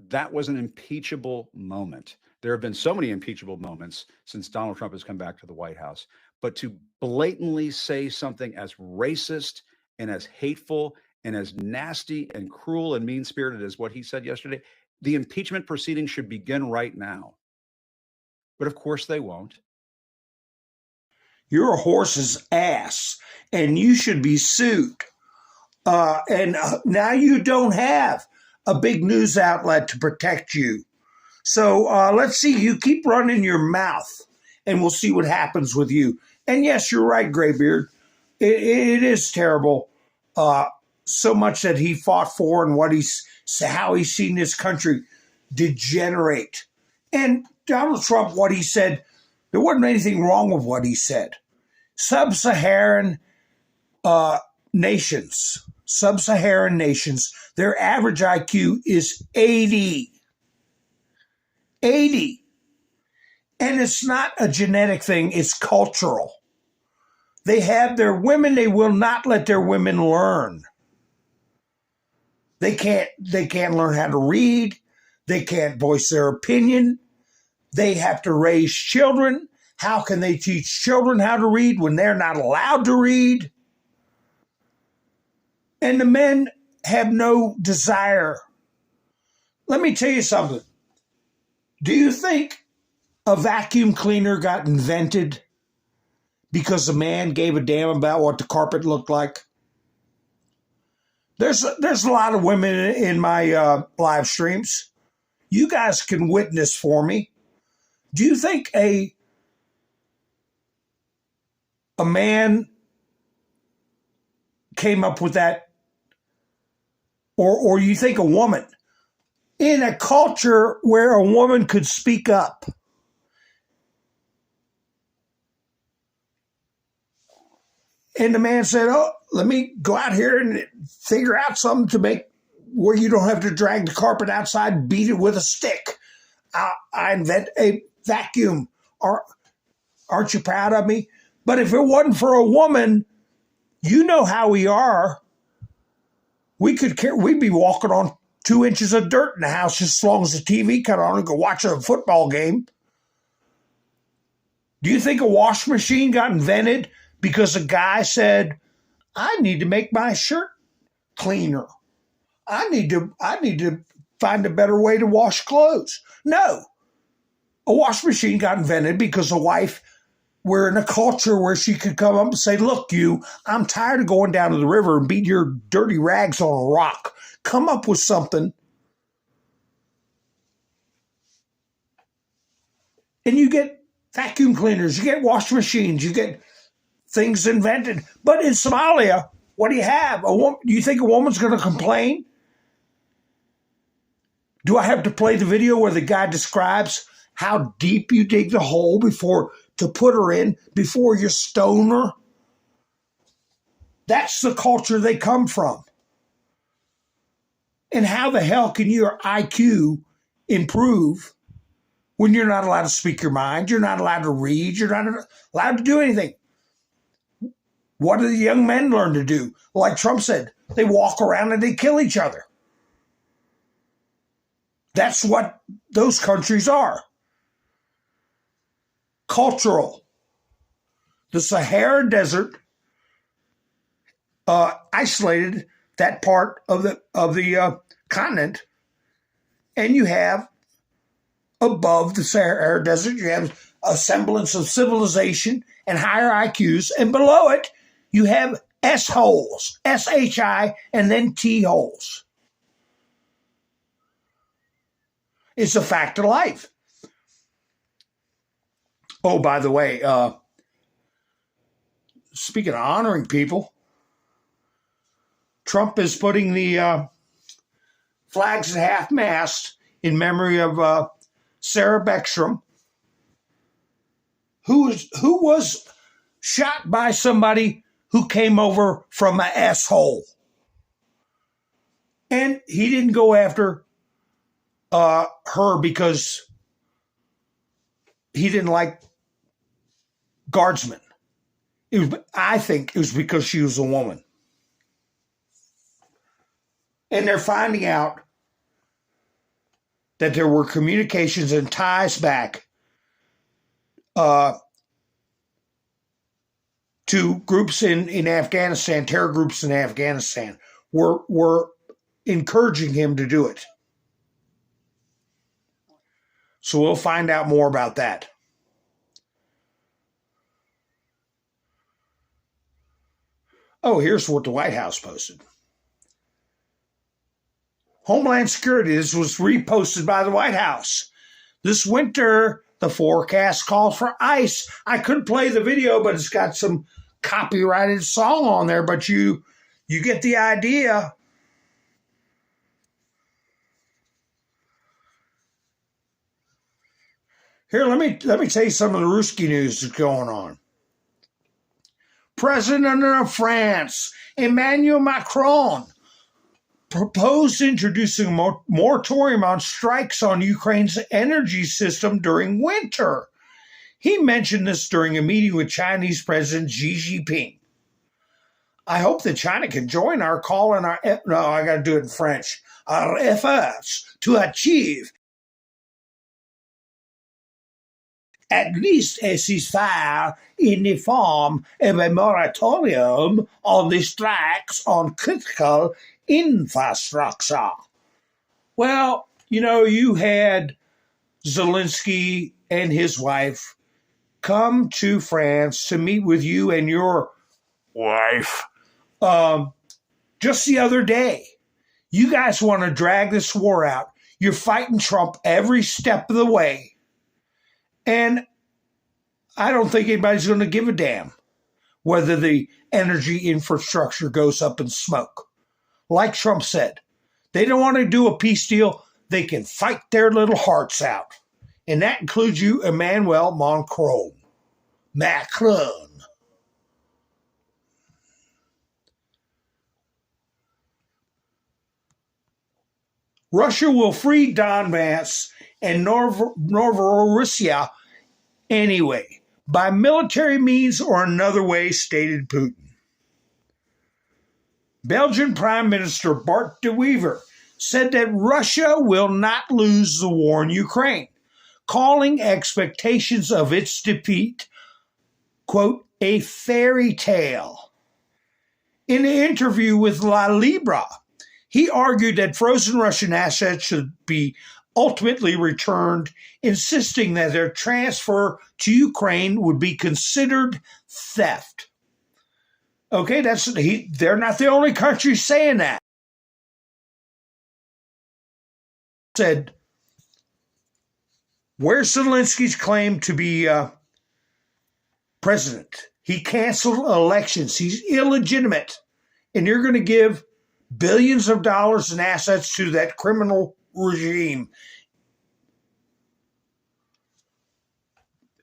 that was an impeachable moment. There have been so many impeachable moments since Donald Trump has come back to the White House. But to blatantly say something as racist and as hateful and as nasty and cruel and mean-spirited as what he said yesterday, the impeachment proceedings should begin right now. But of course they won't. You're a horse's ass, and you should be sued. And now you don't have a big news outlet to protect you. So let's see, you keep running your mouth and we'll see what happens with you. And yes, you're right, Graybeard. It is terrible. So much that he fought for and how he's seen this country degenerate. And Donald Trump, what he said, there wasn't anything wrong with what he said. Sub-Saharan nations, their average IQ is 80. 80. And it's not a genetic thing, it's cultural. They have their women, they will not let their women learn. They can't learn how to read. They can't voice their opinion. They have to raise children. How can they teach children how to read when they're not allowed to read? And the men have no desire. Let me tell you something. Do you think a vacuum cleaner got invented because a man gave a damn about what the carpet looked like? There's a lot of women in my live streams. You guys can witness for me. Do you think a man came up with that? Or you think a woman? In a culture where a woman could speak up. And the man said, oh, let me go out here and figure out something to make where you don't have to drag the carpet outside and beat it with a stick. I invent a vacuum. Aren't you proud of me? But if it wasn't for a woman, you know how we are. We'd be walking on 2 inches of dirt in the house just as long as the TV cut on and go watch a football game. Do you think a wash machine got invented because a guy said, I need to make my shirt cleaner. I need to find a better way to wash clothes. No. A wash machine got invented because a wife, we're in a culture where she could come up and say, look, I'm tired of going down to the river and beat your dirty rags on a rock. Come up with something. And you get vacuum cleaners, you get wash machines, you get things invented. But in Somalia, what do you have? Do you think a woman's going to complain? Do I have to play the video where the guy describes how deep you dig the hole to put her in before you stone her? That's the culture they come from. And how the hell can your IQ improve when you're not allowed to speak your mind? You're not allowed to read. You're not allowed to do anything. What do the young men learn to do? Like Trump said, they walk around and they kill each other. That's what those countries are. Cultural. The Sahara Desert isolated that part of the continent, and you have above the Sahara Desert, you have a semblance of civilization and higher IQs, and below it, you have S holes, SHI, and then T holes. It's a fact of life. Oh, by the way, speaking of honoring people, Trump is putting the flags at half-mast in memory of Sarah Beckstrom, who was shot by somebody who came over from an asshole. And he didn't go after her because he didn't like guardsmen. I think it was because she was a woman. And they're finding out that there were communications and ties back to groups in Afghanistan, terror groups in Afghanistan, were encouraging him to do it. So we'll find out more about that. Oh, here's what the White House posted. Homeland Security, this was reposted by the White House. This winter, the forecast calls for ice. I couldn't play the video, but it's got some copyrighted song on there, but you get the idea. Here, let me tell you some of the Ruski news that's going on. President of France, Emmanuel Macron, proposed introducing a moratorium on strikes on Ukraine's energy system during winter. He mentioned this during a meeting with Chinese President Xi Jinping. I hope that China can join our call and our efforts to achieve at least a ceasefire in the form of a moratorium on the strikes on critical infrastructure. Well, you had Zelensky and his wife come to France to meet with you and your wife just the other day. You guys want to drag this war out. You're fighting Trump every step of the way. And I don't think anybody's going to give a damn whether the energy infrastructure goes up in smoke. Like Trump said, they don't want to do a peace deal. They can fight their little hearts out. And that includes you, Emmanuel Macron. Russia will free Donbass and Novorossiya anyway, by military means or another way, stated Putin. Belgian Prime Minister Bart de Wever said that Russia will not lose the war in Ukraine, calling expectations of its defeat, quote, a fairy tale. In an interview with La Libra, he argued that frozen Russian assets should be ultimately returned, insisting that their transfer to Ukraine would be considered theft. Okay, they're not the only country saying that. Said, where's Zelensky's claim to be president? He canceled elections. He's illegitimate. And you're going to give billions of dollars in assets to that criminal regime.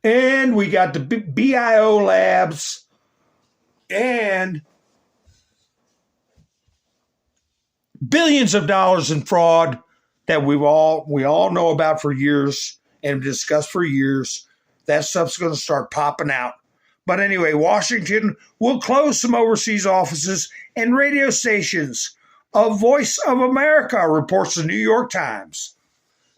And we got the BIO labs and billions of dollars in fraud that we all know about for years and discussed for years. That stuff's going to start popping out. But anyway, Washington will close some overseas offices and radio stations. A Voice of America, reports the New York Times.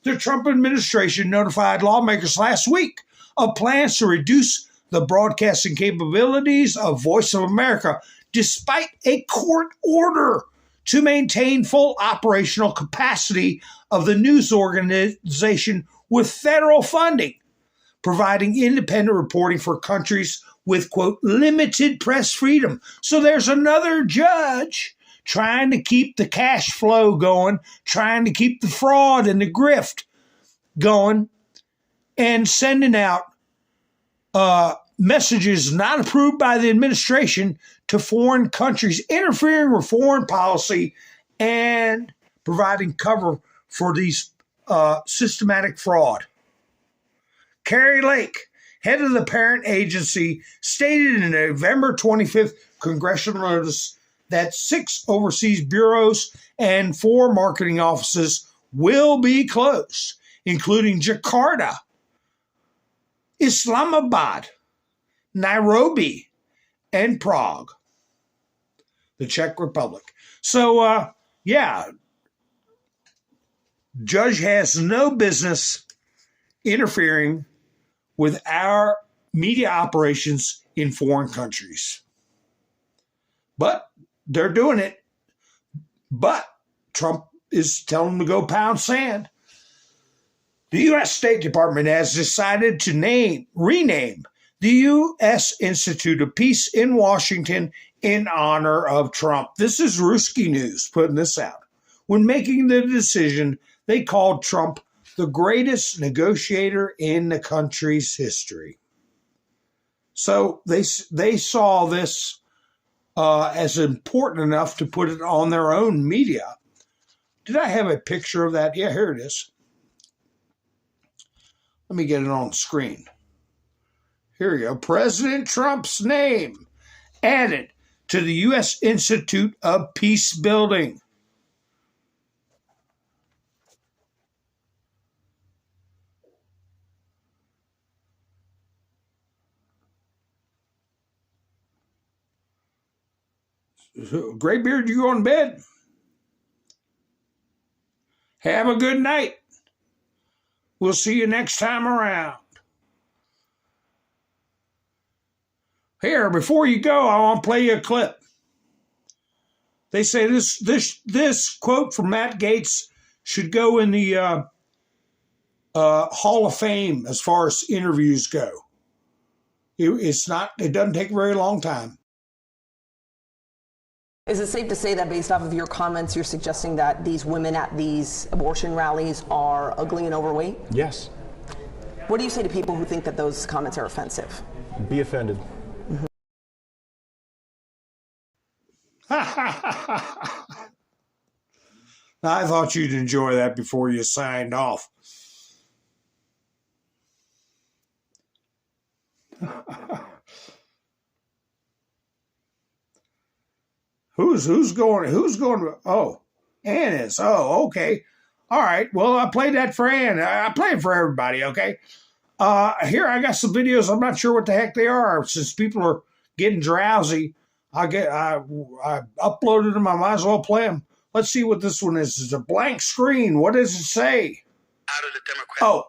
The Trump administration notified lawmakers last week of plans to reduce the broadcasting capabilities of Voice of America, despite a court order to maintain full operational capacity of the news organization with federal funding, providing independent reporting for countries with, quote, limited press freedom. So there's another judge trying to keep the cash flow going, trying to keep the fraud and the grift. going and sending out messages not approved by the administration to foreign countries, interfering with foreign policy and providing cover for these systematic fraud. Carrie Lake, head of the parent agency, stated in a November 25th congressional notice that 6 overseas bureaus and 4 marketing offices will be closed, including Jakarta, Islamabad, Nairobi, and Prague, the Czech Republic. So, Judge has no business interfering with our media operations in foreign countries. But they're doing it. But Trump is telling them to go pound sand. The U.S. State Department has decided to rename the U.S. Institute of Peace in Washington in honor of Trump. This is Ruski News putting this out. When making the decision, they called Trump the greatest negotiator in the country's history. So they saw this as important enough to put it on their own media. Did I have a picture of that? Yeah, here it is. Let me get it on the screen. Here you go. President Trump's name added to the U.S. Institute of Peace building. Graybeard, you going to bed? Have a good night. We'll see you next time around. Here, before you go, I want to play you a clip. They say this quote from Matt Gaetz should go in the Hall of Fame as far as interviews go. It doesn't take a very long time. Is it safe to say that based off of your comments, you're suggesting that these women at these abortion rallies are ugly and overweight? Yes. What do you say to people who think that those comments are offensive? Be offended. I thought you'd enjoy that before you signed off. Who's going? Oh, Ann is. Oh, okay. All right. Well, I played that for Ann. I played for everybody. Okay. Here I got some videos. I'm not sure what the heck they are. Since people are getting drowsy, I uploaded them. I might as well play them. Let's see what this one is. It's a blank screen. What does it say? Out of the Democrat. Oh,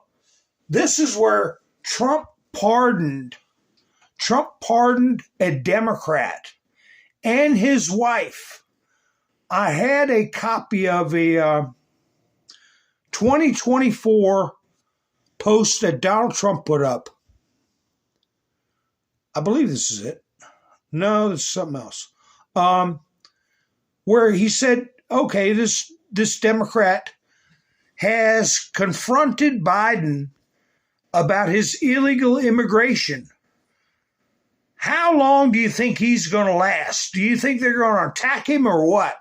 this is where Trump pardoned a Democrat and his wife. I had a copy of a 2024 post that Donald Trump put up. I believe this is it. No, this is something else. Where he said, okay, this Democrat has confronted Biden about his illegal immigration. How long do you think he's going to last? Do you think they're going to attack him or what?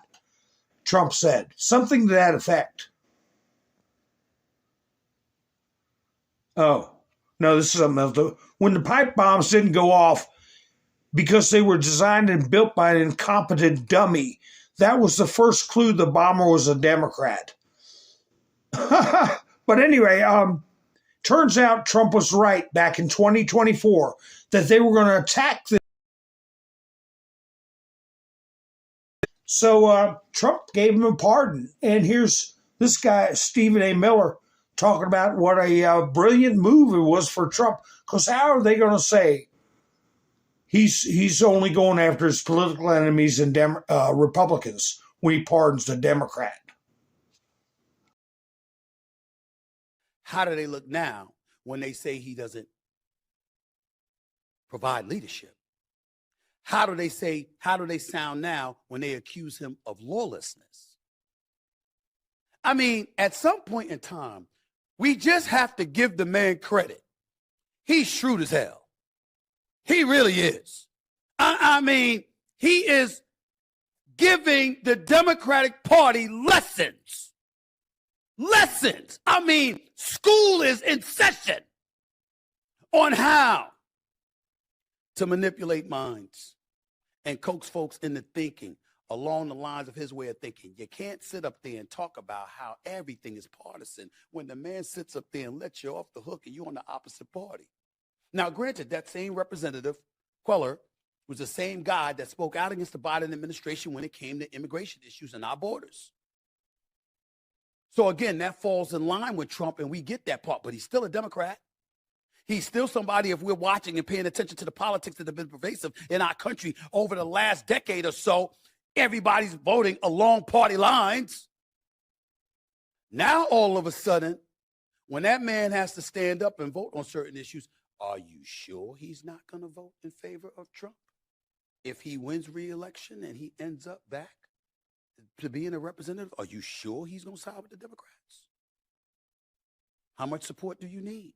Trump said. Something to that effect. Oh, no, this is something else. When the pipe bombs didn't go off because they were designed and built by an incompetent dummy, that was the first clue the bomber was a Democrat. But anyway, turns out Trump was right back in 2024 that they were going to attack this. So Trump gave him a pardon. And here's this guy, Stephen A. Miller, talking about what a brilliant move it was for Trump. Because how are they going to say he's only going after his political enemies and Republicans when he pardons the Democrat? How do they look now when they say he doesn't provide leadership? How do they sound now when they accuse him of lawlessness? I mean, at some point in time, We just have to give the man credit. He's shrewd as hell. He really is. I mean, he is giving the Democratic Party lessons. Lessons. I mean, school is in session on how to manipulate minds and coax folks into thinking along the lines of his way of thinking. You can't sit up there and talk about how everything is partisan when the man sits up there and lets you off the hook and you're on the opposite party. Now, granted, that same representative, Queller, was the same guy that spoke out against the Biden administration when it came to immigration issues in our borders. So again, that falls in line with Trump, and we get that part, but he's still a Democrat. He's still somebody, if we're watching and paying attention to the politics that have been pervasive in our country over the last decade or so, everybody's voting along party lines. Now, all of a sudden, when that man has to stand up and vote on certain issues, are you sure he's not going to vote in favor of Trump? If he wins re-election and he ends up back to being a representative, are you sure he's going to side with the Democrats? How much support do you need?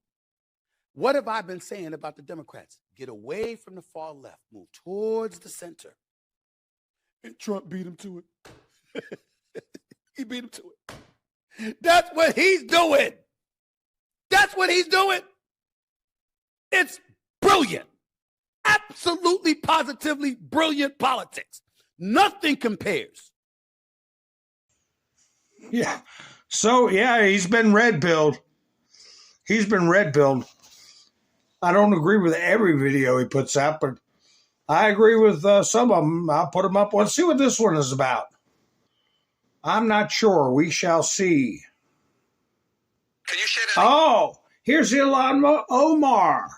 What have I been saying about the Democrats? Get away from the far left, move towards the center. And Trump beat him to it. He beat him to it. That's what he's doing. That's what he's doing. It's brilliant. Absolutely, positively brilliant politics. Nothing compares. Yeah. So, yeah, he's been red-pilled. He's been red-pilled. I don't agree with every video he puts out, but I agree with some of them. I'll put them up. Let's see what this one is about. I'm not sure. We shall see. Can you share that? Oh, here's Ilhan Omar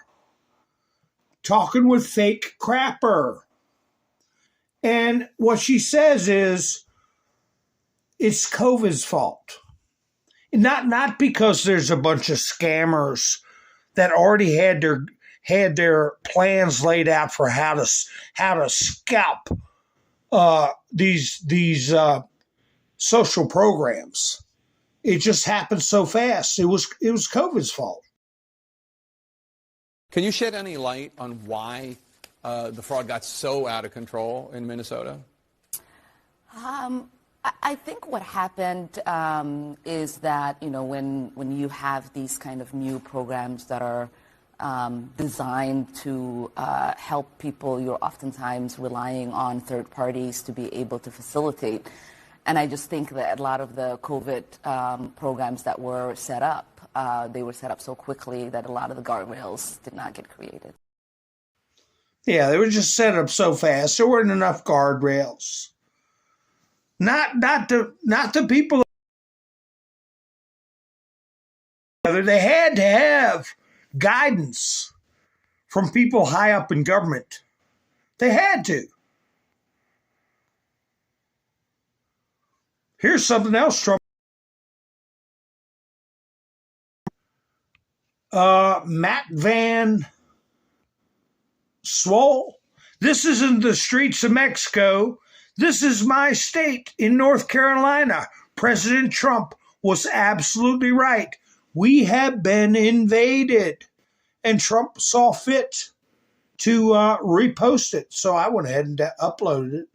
talking with fake crapper. And what she says is it's COVID's fault. Not because there's a bunch of scammers that already had their plans laid out for how to scalp these social programs. It just happened so fast. It was COVID's fault. Can you shed any light on why the fraud got so out of control in Minnesota? I think what happened is that, when you have these kind of new programs that are designed to help people, you're oftentimes relying on third parties to be able to facilitate. And I just think that a lot of the COVID programs that were set up, they were set up so quickly that a lot of the guardrails did not get created. Yeah, they were just set up so fast. There weren't enough guardrails. Not the people. They had to have guidance from people high up in government. They had to. Here's something else, Trump. Matt Van Swole. This isn't the streets of Mexico. This is my state in North Carolina. President Trump was absolutely right. We have been invaded. And Trump saw fit to repost it. So I went ahead and uploaded it.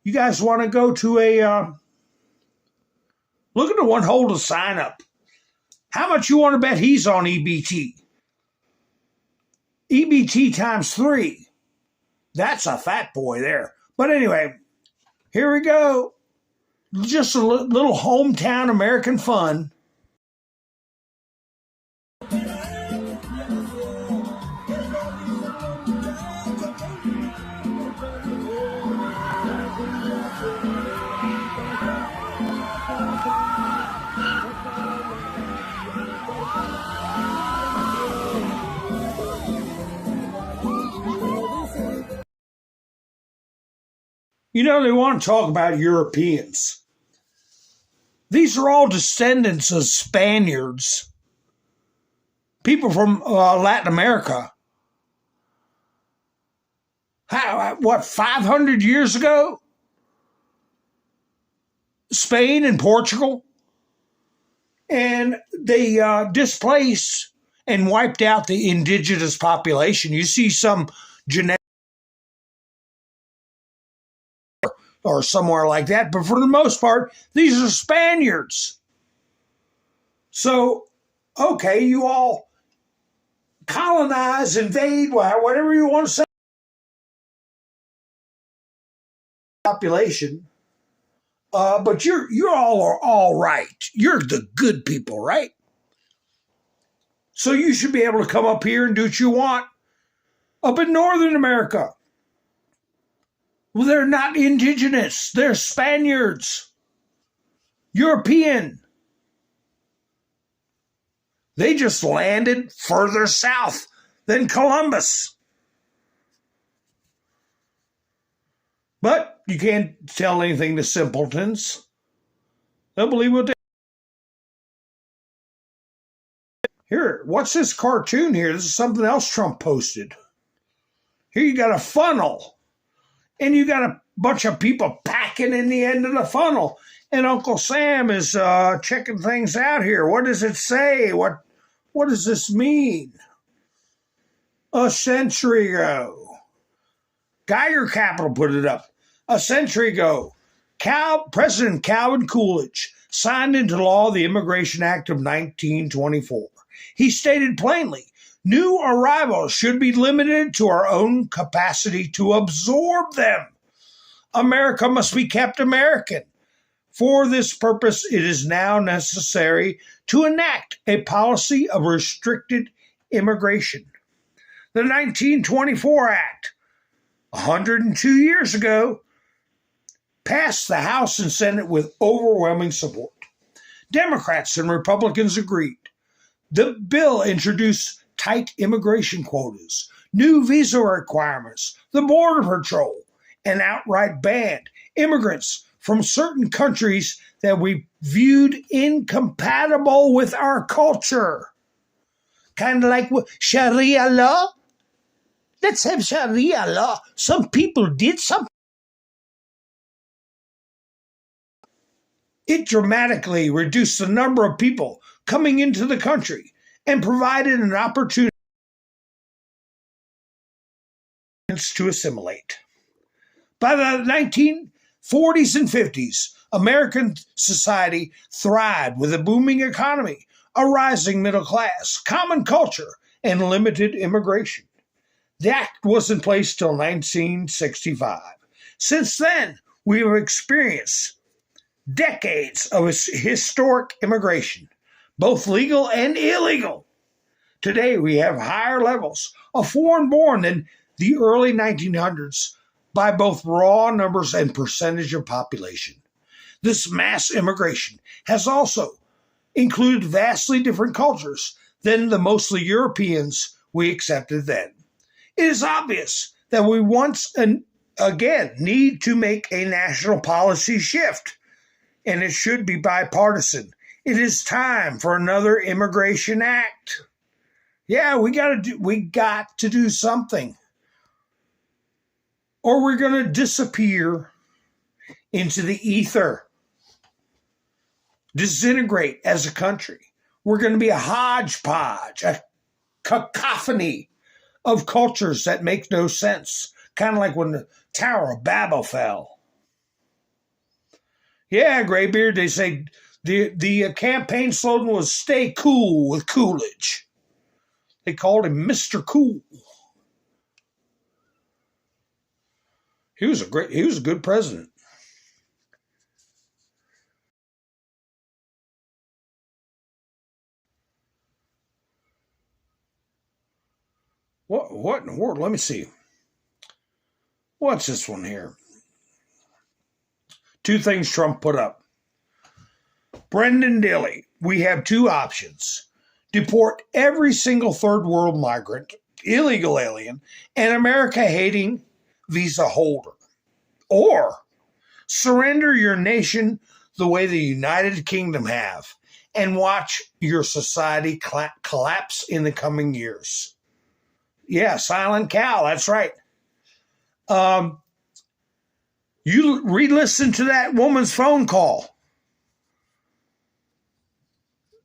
You guys want to go to look at the one holder sign up. How much you want to bet he's on EBT? EBT times 3. That's a fat boy there. But anyway, here we go. Just a little hometown American fun. They want to talk about Europeans. These are all descendants of Spaniards, people from Latin America. What, 500 years ago? Spain and Portugal? and they displaced and wiped out the indigenous population. You see some genetic or somewhere like that, but for the most part, these are Spaniards. So, okay, you all colonize, invade, whatever you want to say, population. But you all are all right. You're the good people, right? So you should be able to come up here and do what you want up in Northern America. Well, they're not indigenous. They're Spaniards. European. They just landed further south than Columbus. But you can't tell anything to simpletons. They'll believe what they... Here, what's this cartoon here? This is something else Trump posted. Here you got a funnel. And you got a bunch of people packing in the end of the funnel. And Uncle Sam is checking things out here. What does it say? What does this mean? A century ago. Geiger Capital put it up. A century ago, President Calvin Coolidge signed into law the Immigration Act of 1924. He stated plainly, new arrivals should be limited to our own capacity to absorb them. America must be kept American. For this purpose, it is now necessary to enact a policy of restricted immigration. The 1924 Act, 102 years ago, passed the House and Senate with overwhelming support. Democrats and Republicans agreed. The bill introduced tight immigration quotas, new visa requirements, the Border Patrol, and outright banned immigrants from certain countries that we viewed incompatible with our culture. Kind of like Sharia law. Let's have Sharia law. Some people did something. It dramatically reduced the number of people coming into the country and provided an opportunity to assimilate. By the 1940s and 50s, American society thrived with a booming economy, a rising middle class, common culture, and limited immigration. The act was in place till 1965. Since then, we have experienced decades of historic immigration, both legal and illegal. Today, we have higher levels of foreign-born than the early 1900s by both raw numbers and percentage of population. This mass immigration has also included vastly different cultures than the mostly Europeans we accepted then. It is obvious that we once and again need to make a national policy shift, and it should be bipartisan. It is time for another immigration act. Yeah, we got to do something, or we're going to disappear into the ether, disintegrate as a country. We're going to be a hodgepodge, a cacophony of cultures that make no sense, kind of like when the Tower of Babel fell. Yeah, Graybeard, they say the campaign slogan was "Stay cool with Coolidge." They called him Mr. Cool. He was a good president. What in the world? Let me see. What's this one here? Two things Trump put up. Brendan Dilley, we have two options. Deport every single third world migrant, illegal alien, and America-hating visa holder. Or surrender your nation the way the United Kingdom have and watch your society collapse in the coming years. Yeah, silent cow, that's right. You re-listen to that woman's phone call.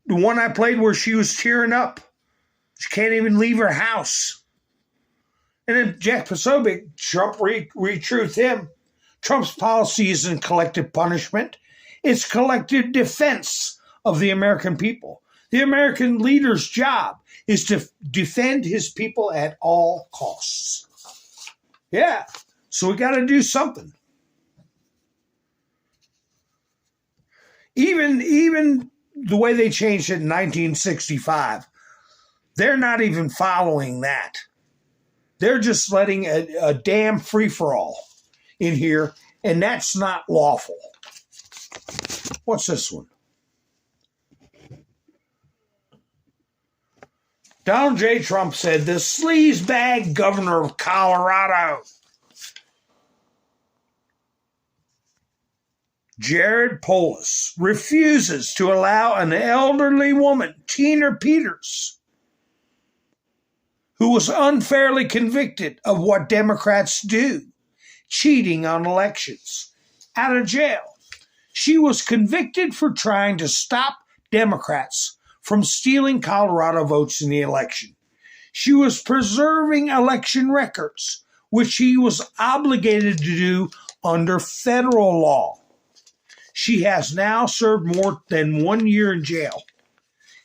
the one I played where she was tearing up. She can't even leave her house. And then Jack Posobiec, Trump re-truthed him. Trump's policy isn't collective punishment. It's collective defense of the American people. The American leader's job is to defend his people at all costs. Yeah, so we got to do something. Even the way they changed it in 1965, they're not even following that. They're just letting a damn free-for-all in here, and that's not lawful. What's this one? Donald J. Trump said the sleazebag governor of Colorado, Jared Polis, refuses to allow an elderly woman, Tina Peters, who was unfairly convicted of what Democrats do, cheating on elections, out of jail. She was convicted for trying to stop Democrats from stealing Colorado votes in the election. She was preserving election records, which she was obligated to do under federal law. She has now served more than 1 year in jail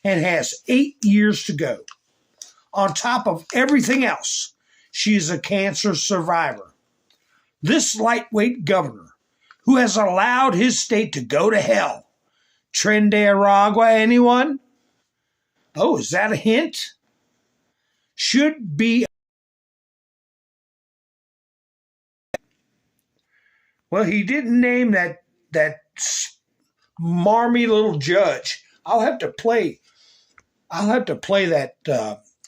and has 8 years to go. On top of everything else, she is a cancer survivor. This lightweight governor, who has allowed his state to go to hell, Trinidad, anyone? Oh, is that a hint? Should be. Well, he didn't name that marmy little judge. I'll have to play that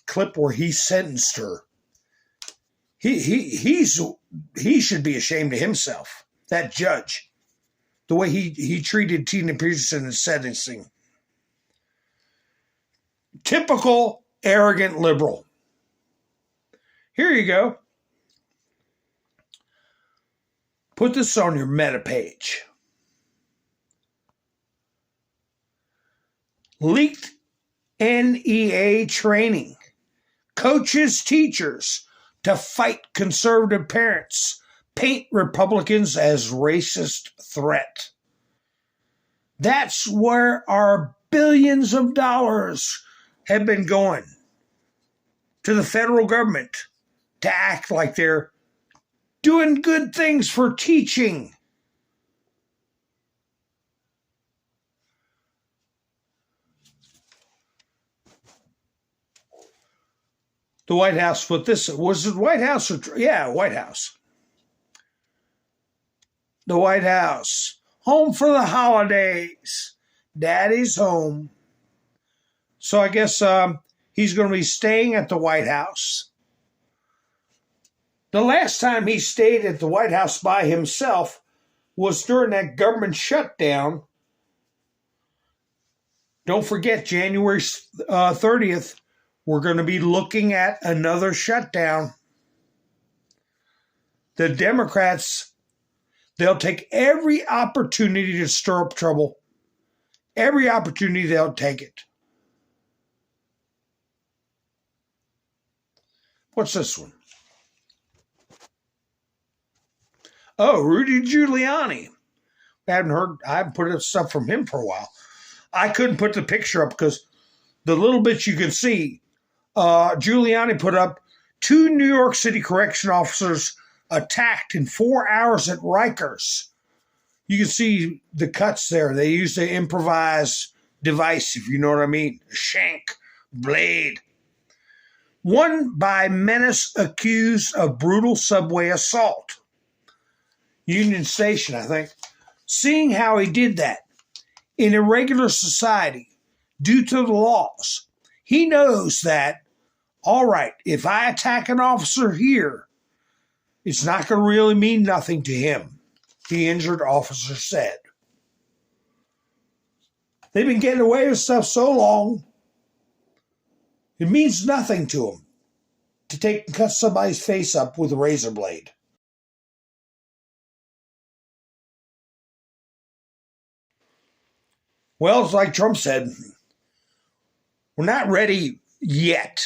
clip where he sentenced her. He should be ashamed of himself. That judge, the way he treated Tina Peterson in sentencing. Typical arrogant liberal. Here you go. Put this on your meta page. Leaked NEA training. Coaches, teachers to fight conservative parents. Paint Republicans as racist threat. That's where our billions of dollars have been going. To the federal government to act like they're doing good things for teaching. The White House put this, was it White House or, yeah, White House. The White House, home for the holidays. Daddy's home. So I guess he's going to be staying at the White House. The last time he stayed at the White House by himself was during that government shutdown. Don't forget, January 30th, we're going to be looking at another shutdown. The Democrats, they'll take every opportunity to stir up trouble. Every opportunity, they'll take it. What's this one? Oh, Rudy Giuliani. I haven't put up stuff from him for a while. I couldn't put the picture up because the little bits you can see, Giuliani put up 2 New York City correction officers attacked in 4 hours at Rikers. You can see the cuts there. They used an improvised device, if you know what I mean. A shank, blade. One by menace accused of brutal subway assault. Union Station, I think. Seeing how he did that in a regular society due to the laws, he knows that, all right, if I attack an officer here, it's not going to really mean nothing to him, the injured officer said. They've been getting away with stuff so long, it means nothing to them to take and cut somebody's face up with a razor blade. Well, it's like Trump said, We're not ready yet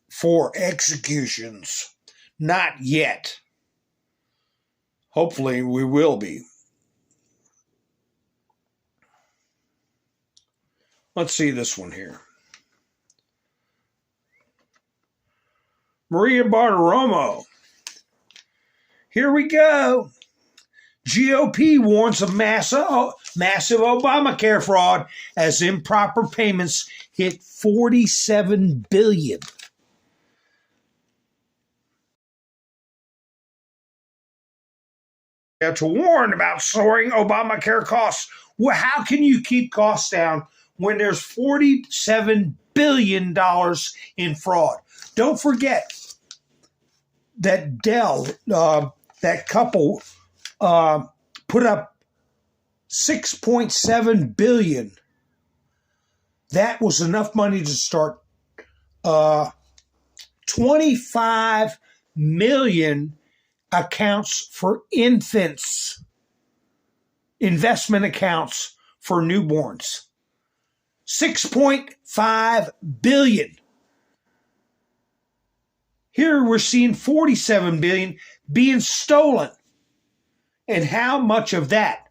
for executions. Not yet. Hopefully we will be. Let's see this one here. Maria Bartiromo. Here we go. GOP warns of massive Obamacare fraud as improper payments hit $47 billion. To warn about soaring Obamacare costs. Well, how can you keep costs down when there's $47 billion in fraud? Don't forget that Dell, that couple, put up $6.7 billion. That was enough money to start 25 million accounts for infants, investment accounts for newborns. 6.5 billion. Here we're seeing 47 billion being stolen. And how much of that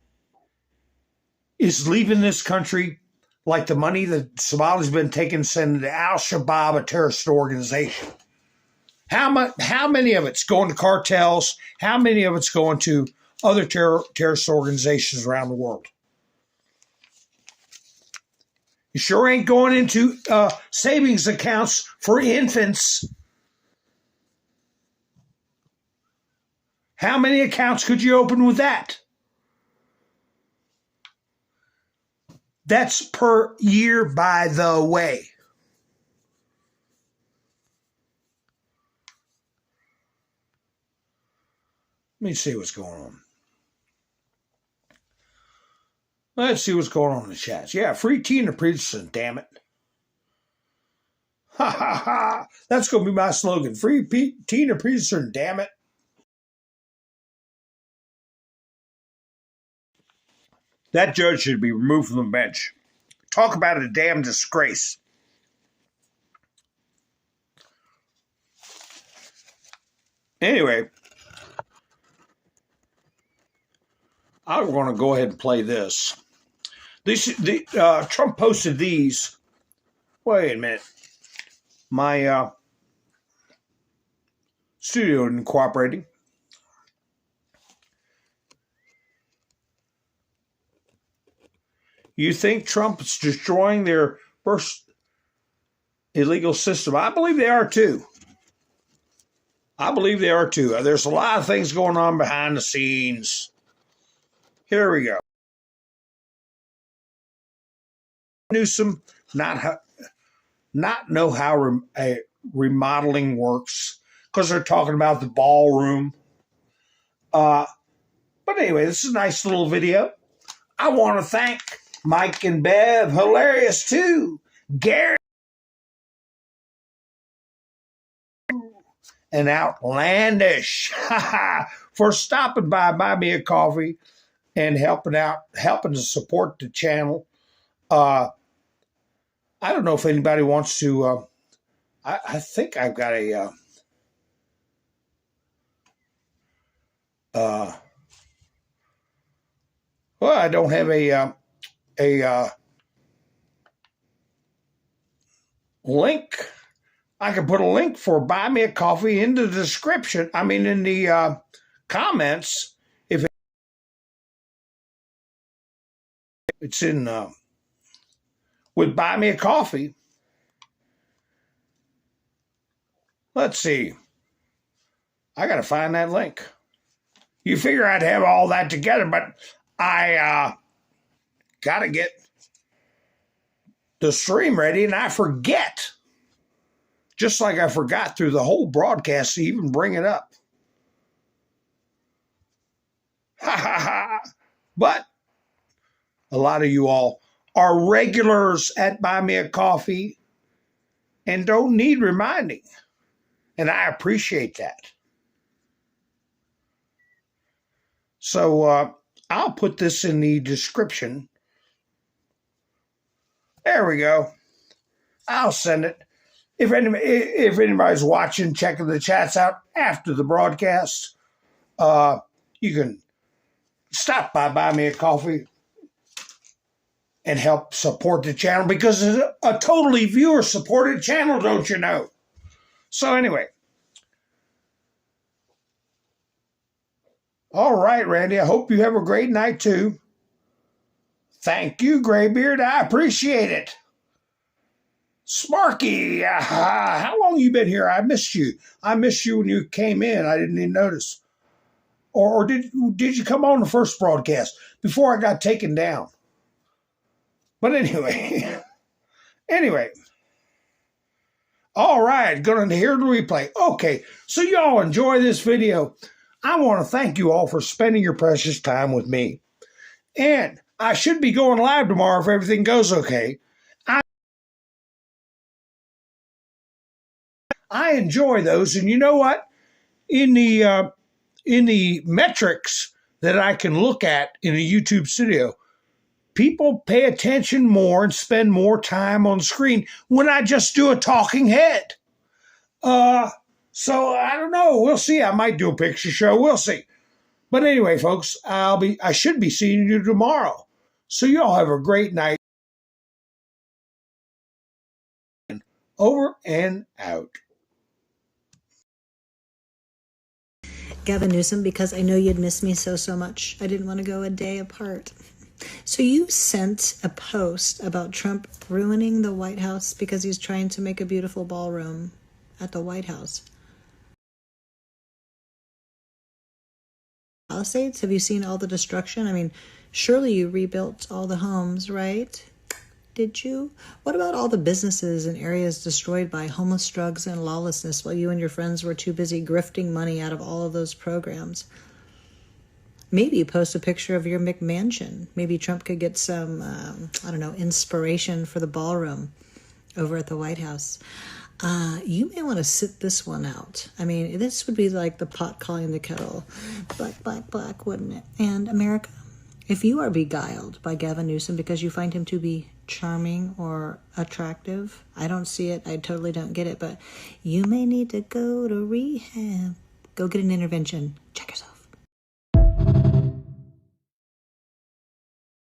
is leaving this country, like the money that Somali's been taking, sending to Al-Shabaab, a terrorist organization? How many of it's going to cartels? How many of it's going to other terrorist organizations around the world? You sure ain't going into savings accounts for infants. How many accounts could you open with that? That's per year, by the way. Let me see what's going on. Let's see what's going on in the chats. Yeah, free Tina Peterson, damn it. Ha ha ha. That's going to be my slogan. Free Tina Peterson, damn it. That judge should be removed from the bench. Talk about a damn disgrace. Anyway, I'm going to go ahead and play this. Trump posted these. Wait a minute. My studio isn't cooperating. You think Trump is destroying their first illegal system? I believe they are too. There's a lot of things going on behind the scenes. Here we go. Newsom not know how remodeling works because they're talking about the ballroom. But anyway, this is a nice little video. I want to thank Mike and Bev, hilarious too. Gary and Outlandish for stopping by Buy Me a Coffee and helping to support the channel. I don't know if anybody wants to. I think I've got a. Well, I don't have a link. I can put a link for Buy Me a Coffee in the description. I mean, in the comments. If it's in with Buy Me a Coffee. Let's see. I got to find that link. You figure I'd have all that together, but I got to get the stream ready, and I forget. Just like I forgot through the whole broadcast to even bring it up. Ha ha ha. But a lot of you all are regulars at Buy Me a Coffee and don't need reminding. And I appreciate that. So I'll put this in the description. There we go. I'll send it. If anybody's watching, checking the chats out after the broadcast, you can stop by Buy Me a Coffee and help support the channel, because it's a totally viewer-supported channel, don't you know? So anyway. All right, Randy, I hope you have a great night too. Thank you, Graybeard. I appreciate it. Smarky, how long you been here? I missed you. I missed you when you came in. I didn't even notice. Or did you come on the first broadcast before I got taken down? But anyway, all right, going to hear the replay. Okay, so y'all enjoy this video. I want to thank you all for spending your precious time with me. And I should be going live tomorrow if everything goes okay. I enjoy those, and you know what? In the metrics that I can look at in a YouTube studio, people pay attention more and spend more time on the screen when I just do a talking head. So I don't know. We'll see. I might do a picture show. We'll see. But anyway, folks, I should be seeing you tomorrow. So you all have a great night. Over and out. Gavin Newsom, because I know you'd miss me so much. I didn't want to go a day apart. So you sent a post about Trump ruining the White House because he's trying to make a beautiful ballroom at the White House. Palisades? Have you seen all the destruction? I mean, surely you rebuilt all the homes, right? Did you? What about all the businesses and areas destroyed by homeless, drugs, and lawlessness while you and your friends were too busy grifting money out of all of those programs? Maybe post a picture of your McMansion. Maybe Trump could get some, inspiration for the ballroom over at the White House. You may want to sit this one out. I mean, this would be like the pot calling the kettle. Black, black, black, wouldn't it? And America, if you are beguiled by Gavin Newsom because you find him to be charming or attractive, I don't see it. I totally don't get it. But you may need to go to rehab. Go get an intervention. Check yourself.